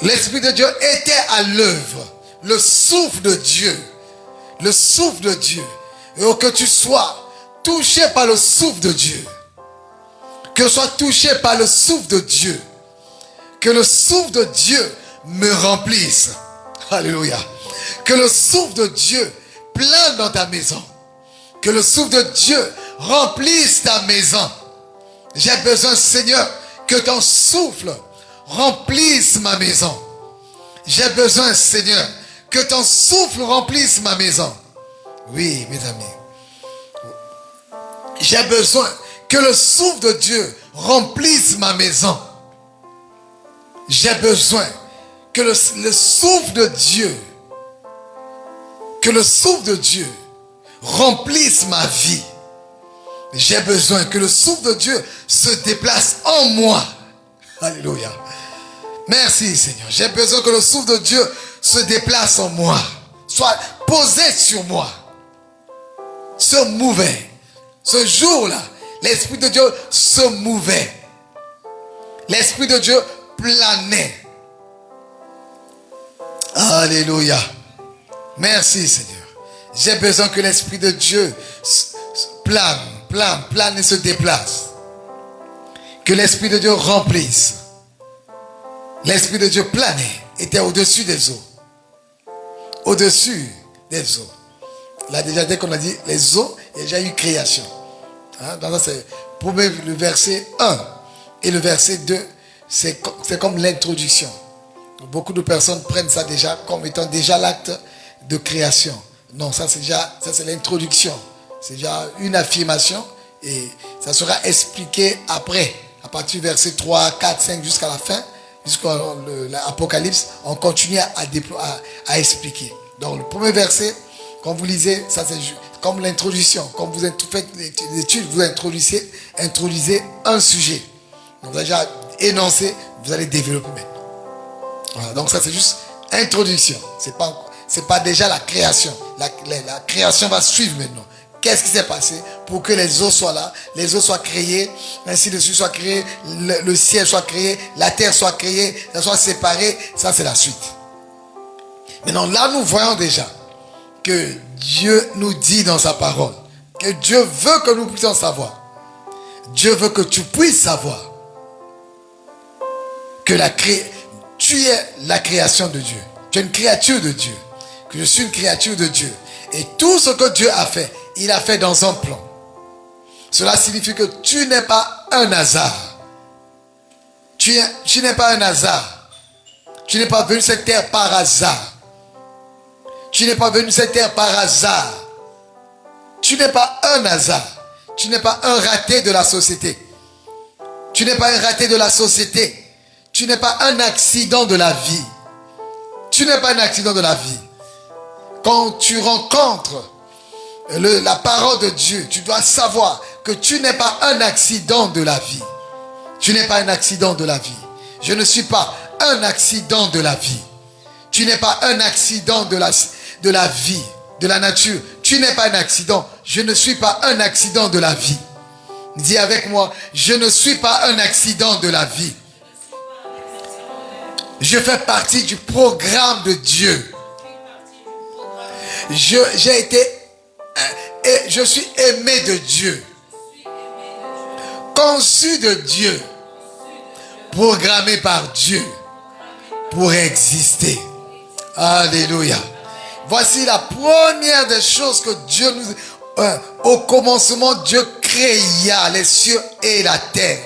L'Esprit de Dieu était à l'œuvre. Le souffle de Dieu. Le souffle de Dieu. Et que tu sois touché par le souffle de Dieu. Que je sois touché par le souffle de Dieu. Que le souffle de Dieu me remplisse. Alléluia. Que le souffle de Dieu plane dans ta maison. Que le souffle de Dieu remplisse ta maison. J'ai besoin, Seigneur, que ton souffle remplisse ma maison. J'ai besoin, Seigneur, que ton souffle remplisse ma maison. Oui, mes amis. J'ai besoin que le souffle de Dieu remplisse ma maison. J'ai besoin que le souffle de Dieu, remplisse ma vie. J'ai besoin que le souffle de Dieu se déplace en moi. Alléluia. Merci Seigneur. J'ai besoin que le souffle de Dieu se déplace en moi. Soit posé sur moi. Se mouvait. Ce jour-là, l'Esprit de Dieu se mouvait. L'Esprit de Dieu planait. Alléluia. Merci Seigneur. J'ai besoin que l'Esprit de Dieu plane et se déplace. Que l'Esprit de Dieu remplisse. L'Esprit de Dieu planait, était au-dessus des eaux. Au-dessus des eaux. Là déjà, dès qu'on a dit les eaux, il y a déjà eu création. Hein? Dans ça, c'est pour le verset 1 et le verset 2, c'est comme l'introduction. Beaucoup de personnes prennent ça déjà comme étant déjà l'acte de création. Non, ça c'est l'introduction. C'est déjà une affirmation et ça sera expliqué après. À partir du verset 3, 4, 5 jusqu'à la fin, jusqu'à l'Apocalypse, on continue à expliquer. Donc le premier verset, quand vous lisez, ça c'est comme l'introduction. Quand vous faites l'étude, vous introduisez un sujet. Donc vous avez déjà énoncé, vous allez développer maintenant. Voilà, donc ça c'est juste introduction. C'est pas déjà la création. La création va suivre maintenant. Qu'est-ce qui s'est passé pour que les eaux soient là, les eaux soient créées, ainsi le ciel soit créé, le ciel soit créé, la terre soit créée, ça soit séparé. Ça c'est la suite. Maintenant là nous voyons déjà que Dieu nous dit dans sa parole que Dieu veut que nous puissions savoir. Dieu veut que tu puisses savoir que tu es la création de Dieu. Tu es une créature de Dieu. Que je suis une créature de Dieu. Et tout ce que Dieu a fait, il a fait dans un plan. Cela signifie que tu n'es pas un hasard. Tu n'es pas un hasard. Tu n'es pas venu sur cette terre par hasard. Tu n'es pas venu sur cette terre par hasard. Tu n'es pas un hasard. Tu n'es pas un raté de la société. Tu n'es pas un raté de la société. Tu n'es pas un accident de la vie. Tu n'es pas un accident de la vie. Quand tu rencontres la parole de Dieu, tu dois savoir que tu n'es pas un accident de la vie. Tu n'es pas un accident de la vie. Je ne suis pas un accident de la vie. Tu n'es pas un accident de la vie, de la nature. Tu n'es pas un accident. Je ne suis pas un accident de la vie. Dis avec moi, je ne suis pas un accident de la vie. Je fais partie du programme de Dieu. Je suis aimé de Dieu. Conçu de Dieu. Programmé par Dieu pour exister. Alléluia. Voici la première des choses que Dieu nous... au commencement, Dieu créa les cieux et la terre.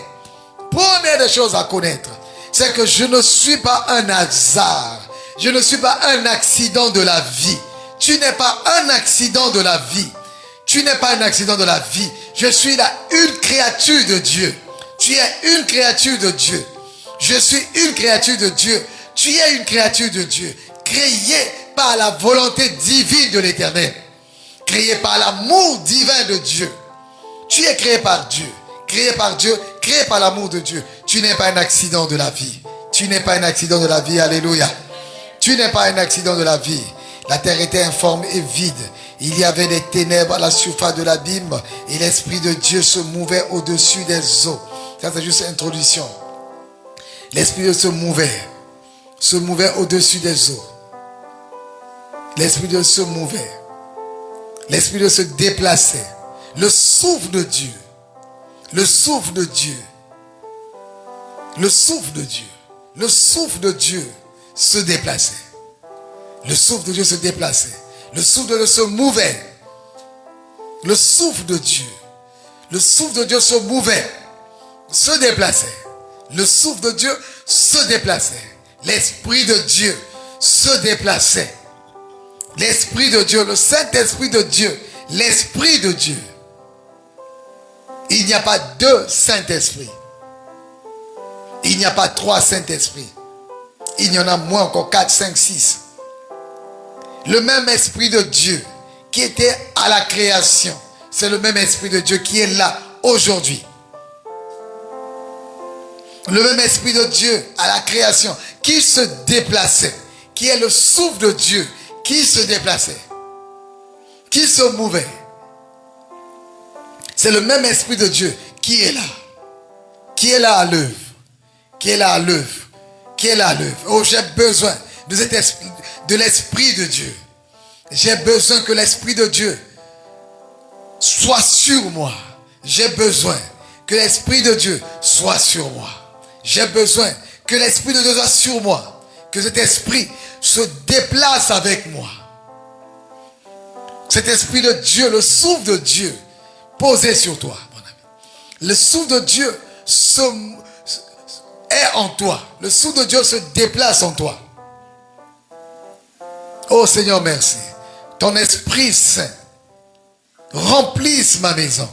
Première des choses à connaître, c'est que je ne suis pas un hasard. Je ne suis pas un accident de la vie. Tu n'es pas un accident de la vie. Tu n'es pas un accident de la vie. Je suis là, une créature de Dieu. Tu es une créature de Dieu. Je suis une créature de Dieu. Tu es une créature de Dieu. Créée par la volonté divine de l'Éternel. Créée par l'amour divin de Dieu. Tu es créé par Dieu. Créé par Dieu, créé par l'amour de Dieu. Tu n'es pas un accident de la vie. Tu n'es pas un accident de la vie. Alléluia. Tu n'es pas un accident de la vie. La terre était informe et vide. Il y avait des ténèbres à la surface de l'abîme et l'Esprit de Dieu se mouvait au-dessus des eaux. Ça, c'est juste l'introduction. L'Esprit de Dieu se mouvait au-dessus des eaux. L'Esprit de Dieu se mouvait. L'Esprit de Dieu se déplaçait. Le souffle de Dieu. Le souffle de Dieu. Le souffle de Dieu. Le souffle de Dieu se déplaçait. Le souffle de Dieu se déplaçait. Le souffle de Dieu se mouvait. Le souffle de Dieu. Le souffle de Dieu se mouvait. Se déplaçait. Le souffle de Dieu se déplaçait. L'Esprit de Dieu se déplaçait. L'Esprit de Dieu, le Saint-Esprit de Dieu, l'Esprit de Dieu Il n'y a pas deux Saint-Esprits. Il n'y a pas trois Saint-Esprits. Il y en a moins encore 4, 5, 6. Le même Esprit de Dieu qui était à la création, c'est le même Esprit de Dieu qui est là aujourd'hui. Le même Esprit de Dieu à la création qui se déplaçait, qui est le souffle de Dieu qui se déplaçait, qui se mouvait. C'est le même Esprit de Dieu qui est là à l'œuvre, qui est là à l'œuvre, qui est là à l'œuvre. Oh, j'ai besoin de cet esprit, de l'Esprit de Dieu. J'ai besoin que l'Esprit de Dieu soit sur moi. J'ai besoin que l'Esprit de Dieu soit sur moi. J'ai besoin que l'Esprit de Dieu soit sur moi. Que cet Esprit se déplace avec moi. Cet Esprit de Dieu, le souffle de Dieu, posé sur toi, mon ami. Le souffle de Dieu est en toi. Le souffle de Dieu se déplace en toi. Oh Seigneur, merci. Ton Esprit Saint remplisse ma maison.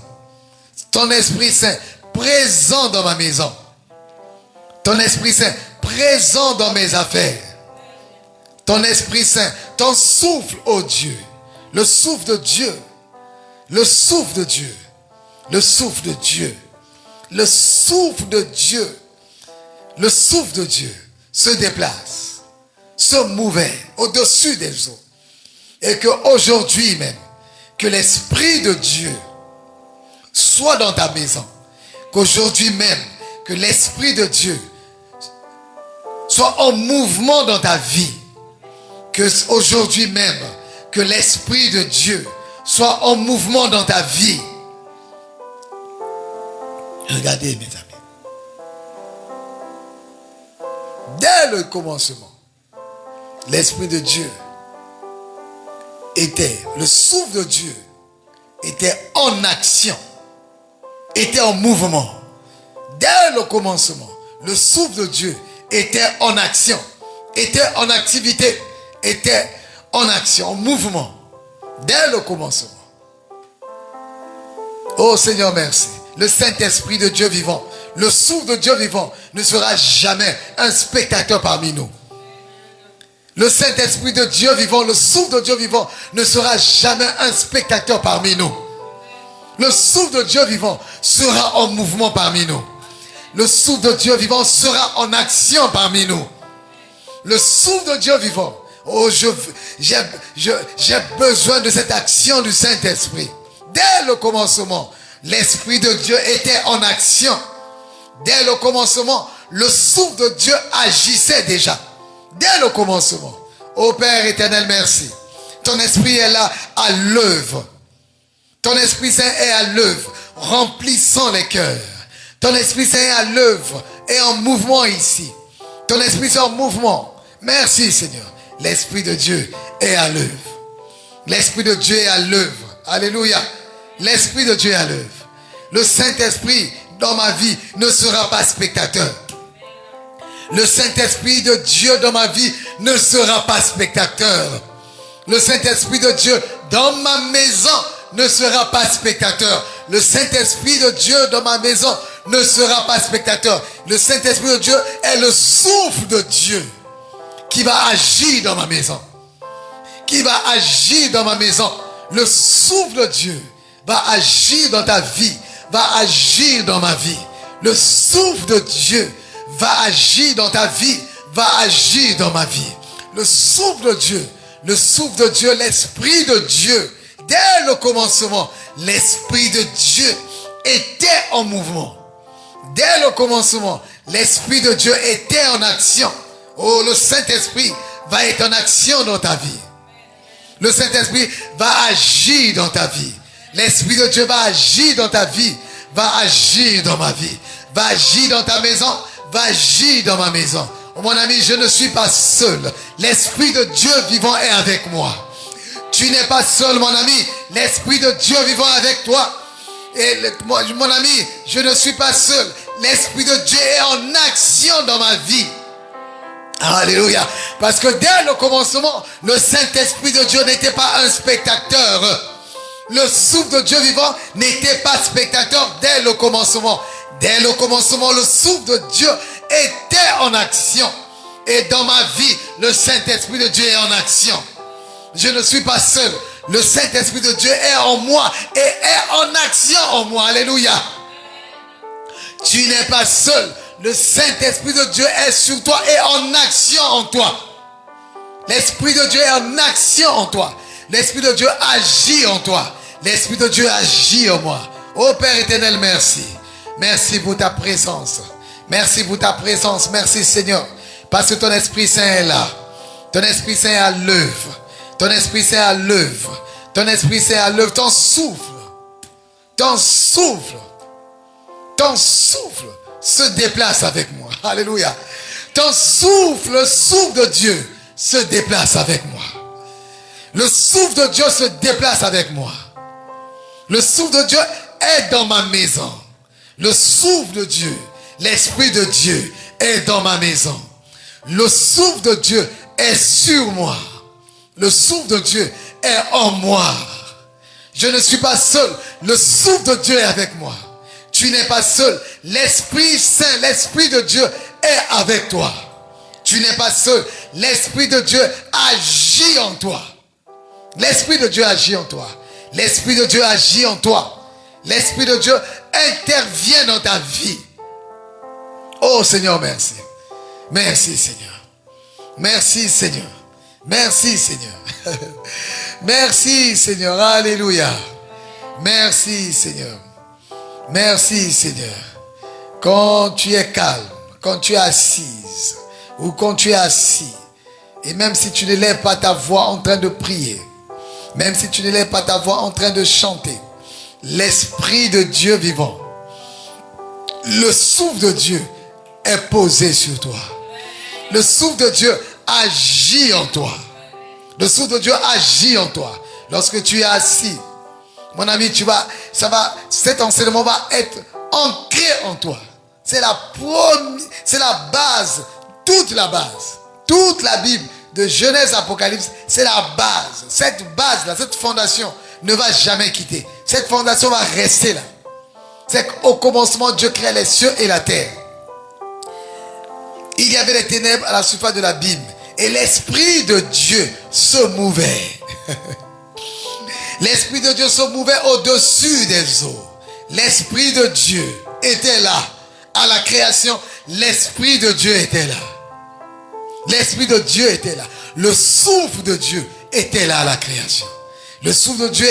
Ton Esprit Saint présent dans ma maison. Ton Esprit Saint présent dans mes affaires. Ton Esprit Saint, ton souffle, oh Dieu. Le souffle de Dieu. Le souffle de Dieu. Le souffle de Dieu. Le souffle de Dieu. Le souffle de Dieu se déplace, se mouvait au-dessus des eaux. Et qu'aujourd'hui même, que l'Esprit de Dieu soit dans ta maison. Qu'aujourd'hui même, que l'Esprit de Dieu soit en mouvement dans ta vie. Qu'aujourd'hui même, que l'Esprit de Dieu soit en mouvement dans ta vie. Regardez mes amis. Dès le commencement, l'Esprit de Dieu était, le souffle de Dieu était en action, était en mouvement. Dès le commencement, le souffle de Dieu était en action, était en activité, était en action, en mouvement. Dès le commencement. Oh Seigneur, merci. Le Saint-Esprit de Dieu vivant, le souffle de Dieu vivant ne sera jamais un spectateur parmi nous. Le Saint-Esprit de Dieu vivant, le souffle de Dieu vivant ne sera jamais un spectateur parmi nous. Le souffle de Dieu vivant sera en mouvement parmi nous. Le souffle de Dieu vivant sera en action parmi nous. Le souffle de Dieu vivant. Oh, j'ai besoin de cette action du Saint-Esprit. Dès le commencement, l'Esprit de Dieu était en action. Dès le commencement, le souffle de Dieu agissait déjà. Dès le commencement. Ô Père éternel, merci. Ton Esprit est là à l'œuvre. Ton Esprit Saint est à l'œuvre, remplissant les cœurs. Ton Esprit Saint est à l'œuvre et en mouvement ici. Ton Esprit Saint est en mouvement. Merci Seigneur. L'Esprit de Dieu est à l'œuvre. L'Esprit de Dieu est à l'œuvre. Alléluia. L'Esprit de Dieu est à l'œuvre. Le Saint-Esprit dans ma vie ne sera pas spectateur. Le Saint-Esprit de Dieu dans ma vie ne sera pas spectateur. Le Saint-Esprit de Dieu dans ma maison ne sera pas spectateur. Le Saint-Esprit de Dieu dans ma maison ne sera pas spectateur. Le Saint-Esprit de Dieu est le souffle de Dieu qui va agir dans ma maison. Qui va agir dans ma maison. Le souffle de Dieu va agir dans ta vie, va agir dans ma vie. Le souffle de Dieu va agir dans ta vie, va agir dans ma vie. Le souffle de Dieu, l'Esprit de Dieu, dès le commencement, l'Esprit de Dieu était en mouvement. Dès le commencement, l'Esprit de Dieu était en action. Oh, le Saint-Esprit va être en action dans ta vie. Le Saint-Esprit va agir dans ta vie. L'Esprit de Dieu va agir dans ta vie, va agir dans ma vie, va agir dans ta maison, va agir dans ma maison. Oh, mon ami, je ne suis pas seul. L'Esprit de Dieu vivant est avec moi. Tu n'es pas seul, mon ami. L'Esprit de Dieu vivant avec toi. Et mon ami, je ne suis pas seul. L'Esprit de Dieu est en action dans ma vie. Alléluia. Parce que dès le commencement, le Saint-Esprit de Dieu n'était pas un spectateur. Le souffle de Dieu vivant n'était pas spectateur dès le commencement. Dès le commencement, le souffle de Dieu était en action. Et dans ma vie, le Saint-Esprit de Dieu est en action. Je ne suis pas seul. Le Saint-Esprit de Dieu est en moi et est en action en moi. Alléluia. Tu n'es pas seul. Le Saint-Esprit de Dieu est sur toi et en action en toi. L'Esprit de Dieu est en action en toi. L'Esprit de Dieu agit en toi. L'Esprit de Dieu agit en moi. Ô Père éternel, merci. Merci pour ta présence. Merci pour ta présence. Merci Seigneur. Parce que ton Esprit Saint est là. Ton Esprit Saint est à l'œuvre. Ton Esprit Saint est à l'œuvre. Ton Esprit Saint est à l'œuvre. Ton souffle. Ton souffle. Ton souffle se déplace avec moi. Alléluia. Ton souffle, le souffle de Dieu se déplace avec moi. Le souffle de Dieu se déplace avec moi. Le souffle de Dieu est dans ma maison. Le souffle de Dieu, l'Esprit de Dieu est dans ma maison. Le souffle de Dieu est sur moi. Le souffle de Dieu est en moi. Je ne suis pas seul. Le souffle de Dieu est avec moi. Tu n'es pas seul. L'Esprit Saint, l'Esprit de Dieu est avec toi. Tu n'es pas seul. L'Esprit de Dieu agit en toi. L'Esprit de Dieu agit en toi. L'Esprit de Dieu agit en toi. L'Esprit de Dieu intervient dans ta vie. Oh Seigneur, merci. Merci Seigneur. Merci Seigneur. Merci Seigneur. Merci Seigneur. Alléluia. Merci Seigneur. Merci Seigneur. Quand tu es calme, quand tu es assise ou quand tu es assis, et même si tu ne lèves pas ta voix en train de prier, même si tu ne lèves pas ta voix en train de chanter, l'Esprit de Dieu vivant, le souffle de Dieu est posé sur toi. Le souffle de Dieu agit en toi. Le souffle de Dieu agit en toi. Lorsque tu es assis, mon ami, cet enseignement va être ancré en toi. C'est la base, toute la base. Toute la Bible, de Genèse à Apocalypse, c'est la base. Cette base-là, cette fondation ne va jamais quitter. Cette fondation va rester là. C'est qu'au commencement, Dieu crée les cieux et la terre. Il y avait des ténèbres à la surface de l'abîme. Et l'Esprit de Dieu se mouvait. L'Esprit de Dieu se mouvait au-dessus des eaux. L'Esprit de Dieu était là. À la création, l'Esprit de Dieu était là. L'Esprit de Dieu était là. Le souffle de Dieu était là à la création. Le souffle de Dieu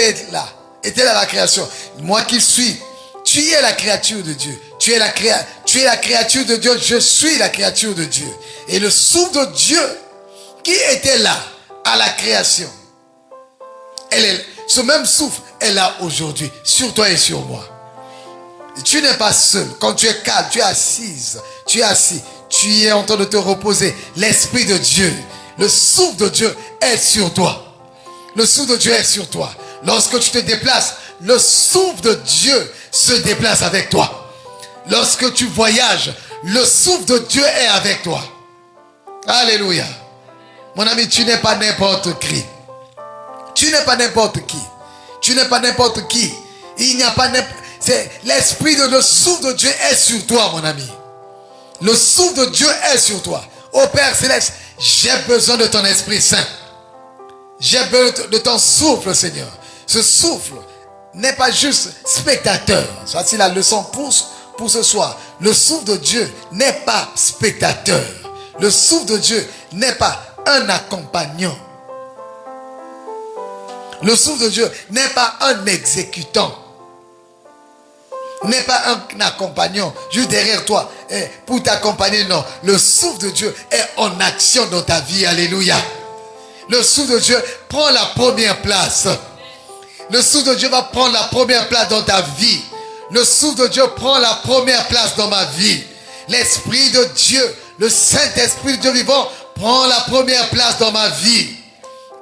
était là à la création. Moi qui suis, tu es la créature de Dieu. Tu es la créature de Dieu. Je suis la créature de Dieu. Et le souffle de Dieu qui était là à la création, ce même souffle est là aujourd'hui, sur toi et sur moi. Et tu n'es pas seul. Quand tu es calme, tu es assise, tu es assis, tu es en train de te reposer. L'Esprit de Dieu, le souffle de Dieu est sur toi. Le souffle de Dieu est sur toi. Lorsque tu te déplaces, le souffle de Dieu se déplace avec toi. Lorsque tu voyages, le souffle de Dieu est avec toi. Alléluia. Mon ami, tu n'es pas n'importe qui. Tu n'es pas n'importe qui. Tu n'es pas n'importe qui. Il n'y a pas n'importe... C'est l'Esprit de le souffle de Dieu est sur toi, mon ami. Le souffle de Dieu est sur toi. Ô Père Céleste, j'ai besoin de ton Esprit Saint. J'ai besoin de ton souffle, Seigneur. Ce souffle n'est pas juste spectateur. C'est la leçon pour ce soir. Le souffle de Dieu n'est pas spectateur. Le souffle de Dieu n'est pas un accompagnant. Le souffle de Dieu n'est pas un exécutant. N'est pas un accompagnant juste derrière toi pour t'accompagner. Non, le souffle de Dieu est en action dans ta vie. Alléluia. Le souffle de Dieu prend la première place. Le souffle de Dieu va prendre la première place dans ta vie. Le souffle de Dieu prend la première place dans ma vie. L'Esprit de Dieu, le Saint-Esprit de Dieu vivant prend la première place dans ma vie.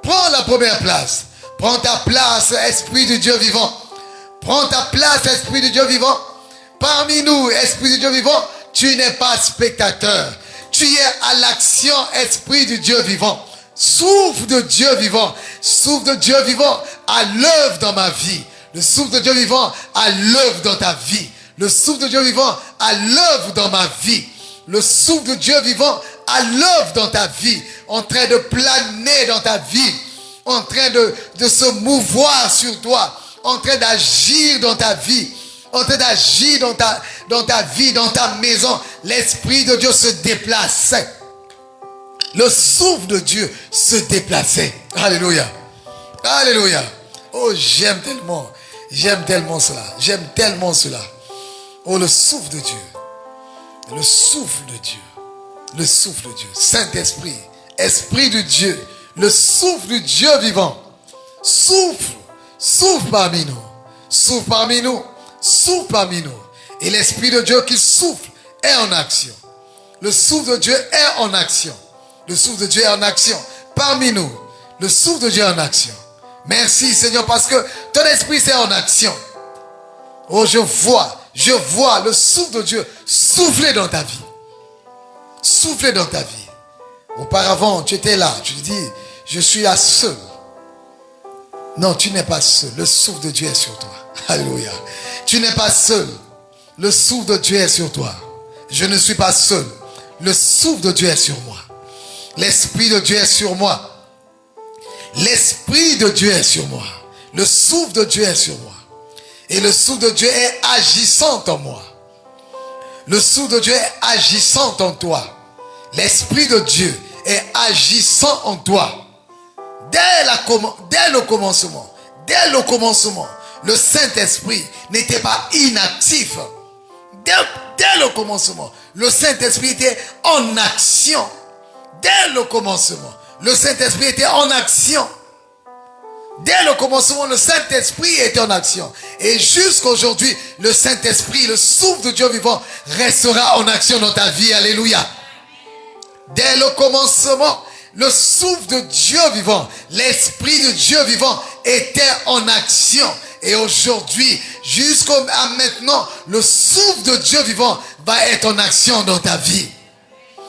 Prends la première place. Prends ta place, Esprit de Dieu vivant. Prends ta place, Esprit de Dieu vivant. Parmi nous, Esprit de Dieu vivant, tu n'es pas spectateur. Tu es à l'action, Esprit de Dieu vivant. Souffle de Dieu vivant. Souffle de Dieu vivant à l'œuvre dans ma vie. Le souffle de Dieu vivant à l'œuvre dans ta vie. Le souffle de Dieu vivant à l'œuvre dans ma vie. Le souffle de Dieu vivant à l'œuvre dans ta vie. En train de planer dans ta vie. En train de se mouvoir sur toi. En train d'agir dans ta vie. En train d'agir dans ta vie, dans ta maison. L'Esprit de Dieu se déplaçait. Le souffle de Dieu se déplaçait. Alléluia. Alléluia. Oh, j'aime tellement cela. J'aime tellement cela. Oh, le souffle de Dieu. Le souffle de Dieu. Le souffle de Dieu. Saint-Esprit. Esprit de Dieu. Le souffle de Dieu vivant. Souffle. Souffle parmi nous. Souffle parmi nous. Souffle parmi nous. Et l'Esprit de Dieu qui souffle est en action. Le souffle de Dieu est en action. Le souffle de Dieu est en action parmi nous. Le souffle de Dieu est en action. Merci Seigneur parce que ton esprit c'est en action. Oh, je vois le souffle de Dieu souffler dans ta vie. Souffler dans ta vie. Auparavant, tu étais là, tu te dis, je suis là seul. Non, tu n'es pas seul. Le souffle de Dieu est sur toi. Alléluia. Tu n'es pas seul. Le souffle de Dieu est sur toi. Je ne suis pas seul. Le souffle de Dieu est sur moi. L'Esprit de Dieu est sur moi. L'Esprit de Dieu est sur moi. Le souffle de Dieu est sur moi. Et le souffle de Dieu est agissant en moi. Le souffle de Dieu est agissant en toi. L'Esprit de Dieu est agissant en toi. Dès le commencement. Dès le commencement. Le Saint-Esprit n'était pas inactif. Dès le commencement. Le Saint-Esprit était en action. Dès le commencement, le Saint-Esprit était en action. Dès le commencement, le Saint-Esprit était en action. Et jusqu'à aujourd'hui, le Saint-Esprit, le souffle de Dieu vivant, restera en action dans ta vie. Alléluia. Dès le commencement, le souffle de Dieu vivant, l'Esprit de Dieu vivant était en action. Et aujourd'hui, jusqu'à maintenant, le souffle de Dieu vivant va être en action dans ta vie.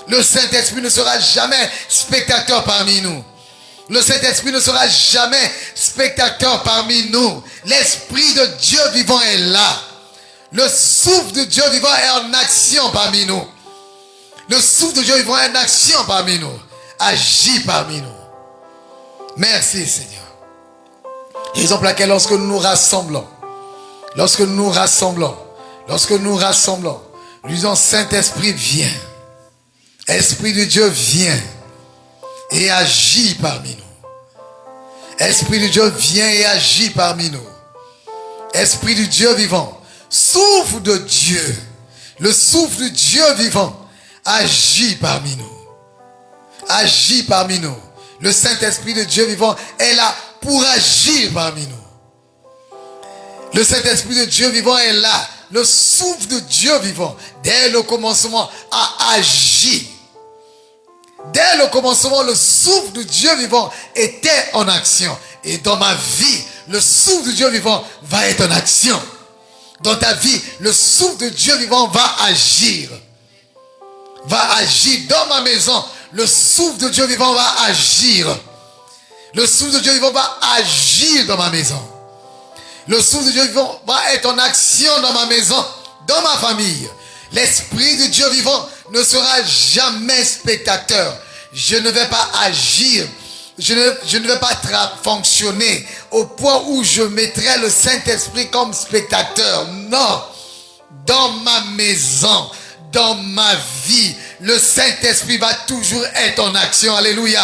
Le Saint-Esprit ne sera jamais spectateur parmi nous. Le Saint-Esprit ne sera jamais spectateur parmi nous. L'Esprit de Dieu vivant est là. Le souffle de Dieu vivant est en action parmi nous. Le souffle de Dieu vivant est en action parmi nous. Agit parmi nous. Merci Seigneur. Raison pour laquelle lorsque nous nous rassemblons, nous disons Saint-Esprit viens. Esprit de Dieu vient et agit parmi nous. Esprit de Dieu vient et agit parmi nous. Esprit de Dieu vivant, souffle de Dieu, le souffle de Dieu vivant, agit parmi nous. Agit parmi nous. Le Saint-Esprit de Dieu vivant est là pour agir parmi nous. Le Saint-Esprit de Dieu vivant est là. Le souffle de Dieu vivant, dès le commencement, a agi. Dès le commencement, le souffle de Dieu vivant était en action. Et dans ma vie, le souffle de Dieu vivant va être en action. Dans ta vie, le souffle de Dieu vivant va agir. Va agir dans ma maison. Le souffle de Dieu vivant va agir. Le souffle de Dieu vivant va agir dans ma maison. Le souffle de Dieu vivant va être en action dans ma maison, dans ma famille. L'Esprit de Dieu vivant ne sera jamais spectateur. Je ne vais pas agir. Je ne vais pas fonctionner au point où je mettrai le Saint-Esprit comme spectateur. Non. Dans ma maison, dans ma vie, le Saint-Esprit va toujours être en action. Alléluia.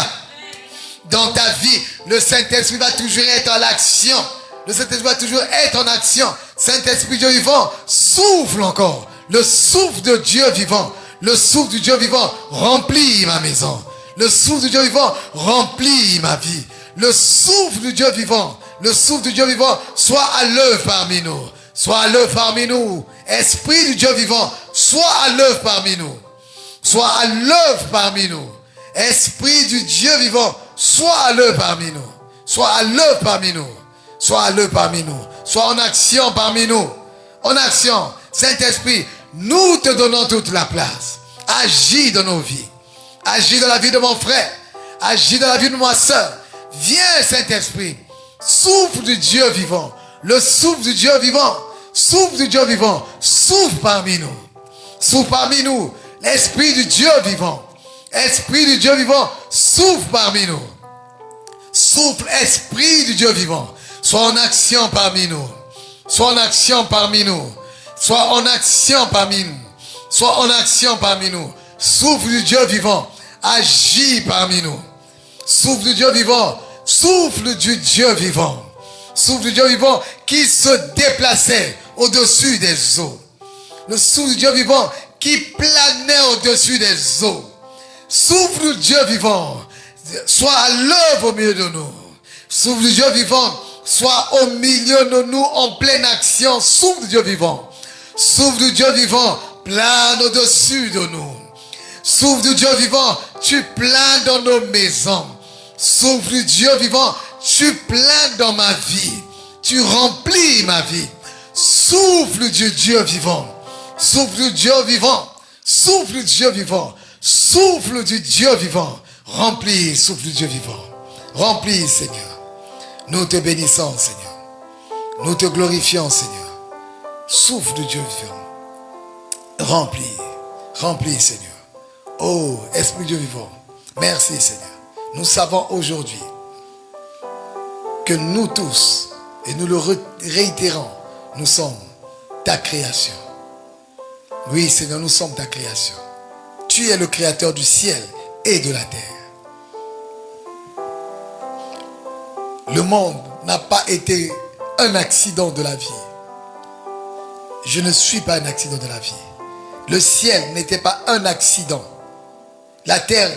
Dans ta vie, le Saint-Esprit va toujours être en action. Le Saint-Esprit va toujours être en action. Saint-Esprit Dieu vivant, souffle encore. Le souffle de Dieu vivant. Le souffle du Dieu vivant remplit ma maison. Le souffle du Dieu vivant remplit ma vie. Le souffle du Dieu vivant. Le souffle du Dieu vivant soit à l'œuvre parmi nous. Soit à l'œuvre parmi nous. Esprit du Dieu vivant, soit à l'œuvre parmi nous. Soit à l'œuvre parmi nous. Esprit du Dieu vivant, soit à l'œuvre parmi nous. Soit à l'œuvre parmi nous. Soit à l'œuvre parmi nous. Soit en action parmi nous. En action. Saint-Esprit, nous te donnons toute la place. Agis dans nos vies. Agis dans la vie de mon frère. Agis dans la vie de ma soeur. Viens, Saint-Esprit. Souffle du Dieu vivant. Le souffle du Dieu vivant. Souffle du Dieu vivant. Souffle parmi nous. Souffle parmi nous. L'Esprit du Dieu vivant. Esprit du Dieu vivant. Souffle parmi nous. Souffle, Esprit du Dieu vivant. Sois en action parmi nous. Sois en action parmi nous. Sois en action parmi nous. Sois en action parmi nous. Souffle du Dieu vivant. Agis parmi nous. Souffle du Dieu vivant. Souffle du Dieu vivant. Souffle du Dieu vivant qui se déplaçait au-dessus des eaux. Le souffle du Dieu vivant qui planait au-dessus des eaux. Souffle du Dieu vivant. Sois à l'œuvre au milieu de nous. Souffle du Dieu vivant. Sois au milieu de nous en pleine action. Souffle du Dieu vivant. Souffle du Dieu vivant. Plane au-dessus de nous. Souffle du Dieu vivant. Tu planes dans nos maisons. Souffle du Dieu vivant. Tu planes dans ma vie. Tu remplis ma vie. Souffle du Dieu vivant. Souffle du Dieu vivant. Souffle du Dieu vivant. Souffle du Dieu vivant. Remplis, souffle du Dieu vivant. Remplis, Seigneur. Nous te bénissons, Seigneur. Nous te glorifions, Seigneur. Souffle du Dieu vivant. Remplis. Remplis, Seigneur. Oh, Esprit Dieu vivant. Merci, Seigneur. Nous savons aujourd'hui que nous tous, et nous le réitérons, nous sommes ta création. Oui, Seigneur, nous sommes ta création. Tu es le créateur du ciel et de la terre. Le monde n'a pas été un accident de la vie. Je ne suis pas un accident de la vie. Le ciel n'était pas un accident. La terre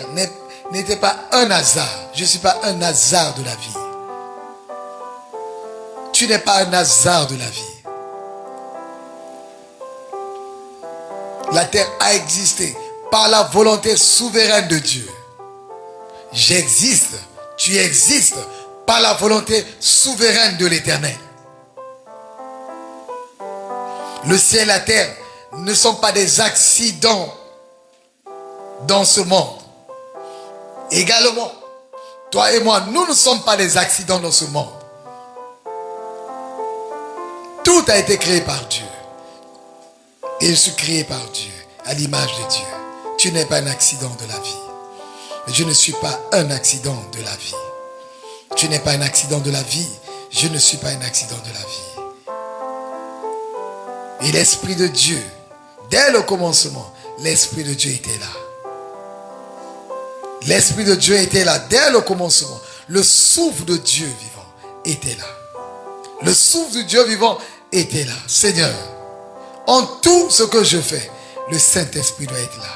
n'était pas un hasard. Je ne suis pas un hasard de la vie. Tu n'es pas un hasard de la vie. La terre a existé par la volonté souveraine de Dieu. J'existe, tu existes par la volonté souveraine de l'Éternel. Le ciel et la terre ne sont pas des accidents dans ce monde. Également, toi et moi, nous ne sommes pas des accidents dans ce monde. Tout a été créé par Dieu. Et je suis créé par Dieu, à l'image de Dieu. Tu n'es pas un accident de la vie. Mais je ne suis pas un accident de la vie. Tu n'es pas un accident de la vie. Je ne suis pas un accident de la vie. Et l'Esprit de Dieu, dès le commencement, l'Esprit de Dieu était là. L'Esprit de Dieu était là dès le commencement. Le souffle de Dieu vivant était là. Le souffle de Dieu vivant était là. Seigneur, en tout ce que je fais, le Saint-Esprit doit être là.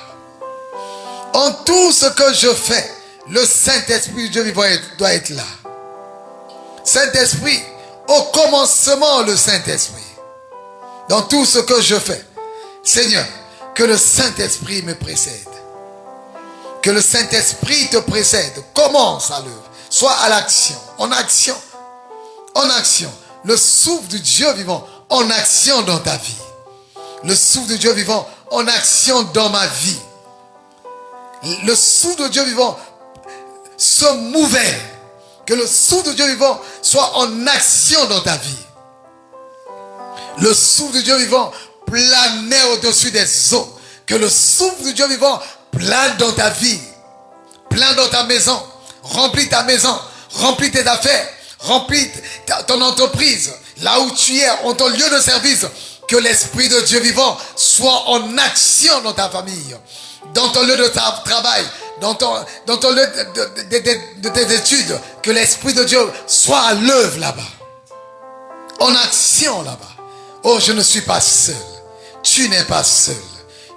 En tout ce que je fais, le Saint-Esprit de Dieu vivant doit être là. Saint-Esprit, au commencement, le Saint-Esprit. Dans tout ce que je fais, Seigneur, que le Saint-Esprit me précède. Que le Saint-Esprit te précède. Commence à l'œuvre. Sois à l'action. En action. En action. Le souffle du Dieu vivant en action dans ta vie. Le souffle de Dieu vivant en action dans ma vie. Le souffle de Dieu vivant se mouvait. Que le souffle de Dieu vivant soit en action dans ta vie. Le souffle de Dieu vivant planait au-dessus des eaux. Que le souffle de Dieu vivant plane dans ta vie. Plane dans ta maison. Remplis ta maison. Remplis tes affaires. Remplis ton entreprise. Là où tu es, en ton lieu de service. Que l'Esprit de Dieu vivant soit en action dans ta famille. Dans ton lieu de travail. Dans ton lieu de tes études. Que l'Esprit de Dieu soit à l'œuvre là-bas. En action là-bas. Oh, je ne suis pas seul. Tu n'es pas seul.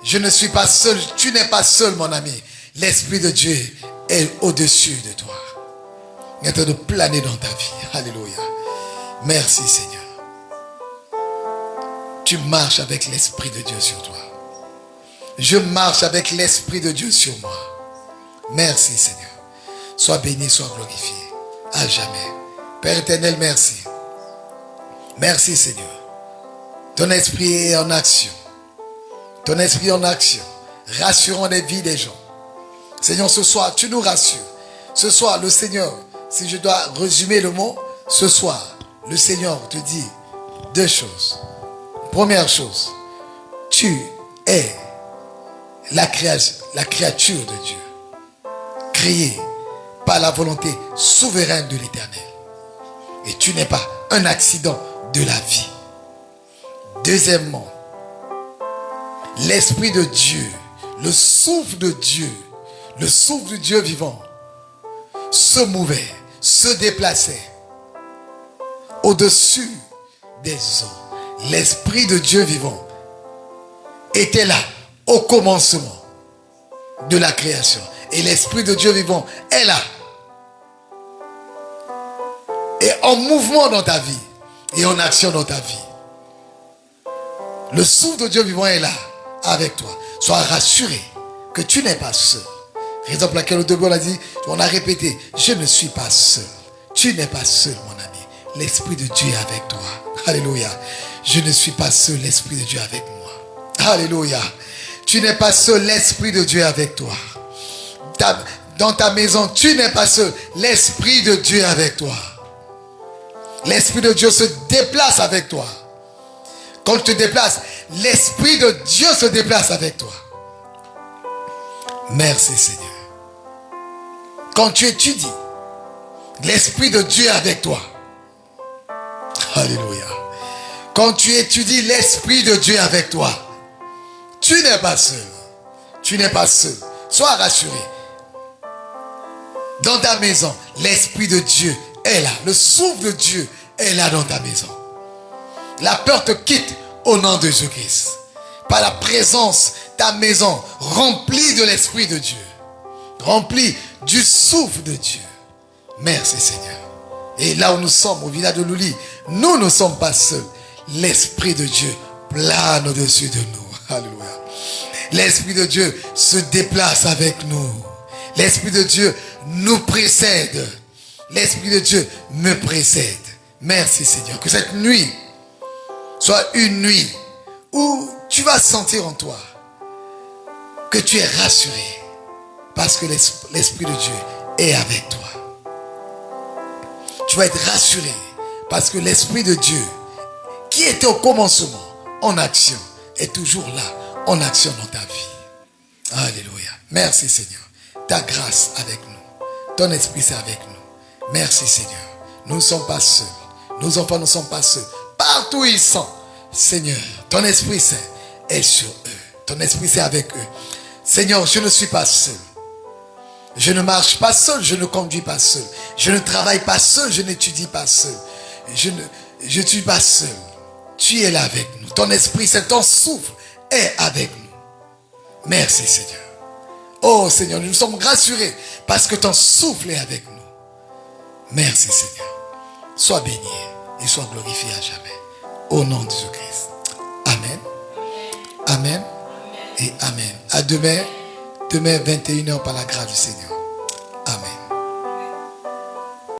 Je ne suis pas seul. Tu n'es pas seul, mon ami. L'Esprit de Dieu est au-dessus de toi. Il est en train de planer dans ta vie. Alléluia. Merci, Seigneur. Tu marches avec l'Esprit de Dieu sur toi. Je marche avec l'Esprit de Dieu sur moi. Merci, Seigneur. Sois béni, sois glorifié. À jamais. Père éternel, merci. Merci, Seigneur. Ton esprit est en action. Ton esprit en action. Rassurant les vies des gens. Seigneur, ce soir, tu nous rassures. Ce soir, le Seigneur, si je dois résumer le mot, ce soir, le Seigneur te dit deux choses. Première chose, tu es la créature de Dieu, créée par la volonté souveraine de l'Éternel. Et tu n'es pas un accident de la vie. Deuxièmement, l'Esprit de Dieu, le souffle de Dieu vivant, se mouvait, se déplaçait au-dessus des eaux. L'Esprit de Dieu vivant était là au commencement de la création. Et l'Esprit de Dieu vivant est là. Et en mouvement dans ta vie. Et en action dans ta vie. Le souffle de Dieu vivant est là avec toi. Sois rassuré que tu n'es pas seul. Raison pour laquelle au début on a dit, on a répété, je ne suis pas seul. Tu n'es pas seul, mon ami. L'Esprit de Dieu est avec toi. Alléluia. Je ne suis pas seul, l'Esprit de Dieu est avec moi. Alléluia. Tu n'es pas seul, l'Esprit de Dieu est avec toi. Dans ta maison, tu n'es pas seul, l'Esprit de Dieu est avec toi. L'Esprit de Dieu se déplace avec toi. Quand tu te déplaces, l'Esprit de Dieu se déplace avec toi. Merci Seigneur. Quand tu étudies, l'Esprit de Dieu est avec toi. Alléluia. Quand tu étudies, l'Esprit de Dieu est avec toi. Tu n'es pas seul. Tu n'es pas seul. Sois rassuré. Dans ta maison, l'Esprit de Dieu est là. Le souffle de Dieu est là dans ta maison. La peur te quitte au nom de Jésus-Christ. Par la présence, ta maison remplie de l'Esprit de Dieu. Remplie du souffle de Dieu. Merci Seigneur. Et là où nous sommes, au village de Louli, nous ne sommes pas seuls. L'Esprit de Dieu plane au-dessus de nous. Alléluia. L'Esprit de Dieu se déplace avec nous. L'Esprit de Dieu nous précède. L'Esprit de Dieu me précède. Merci Seigneur. Que cette nuit soit une nuit où tu vas sentir en toi que tu es rassuré parce que l'Esprit de Dieu est avec toi. Tu vas être rassuré parce que l'Esprit de Dieu qui était au commencement en action est toujours là en action dans ta vie. Alléluia. Merci Seigneur. Ta grâce avec nous. Ton esprit c'est avec nous. Merci Seigneur. Nous ne sommes pas seuls. Nos enfants ne sont pas seuls. Partout où ils sont, Seigneur, ton esprit saint est sur eux. Ton esprit saint est avec eux. Seigneur, je ne suis pas seul. Je ne marche pas seul, je ne conduis pas seul. Je ne travaille pas seul, je n'étudie pas seul. Je ne suis pas seul. Tu es là avec nous. Ton esprit saint, ton souffle est avec nous. Merci Seigneur. Oh Seigneur, nous sommes rassurés parce que ton souffle est avec nous. Merci Seigneur. Sois béni et sois glorifié à jamais. Au nom de Jésus-Christ. Amen. Amen. Et Amen. À demain 21h par la grâce du Seigneur.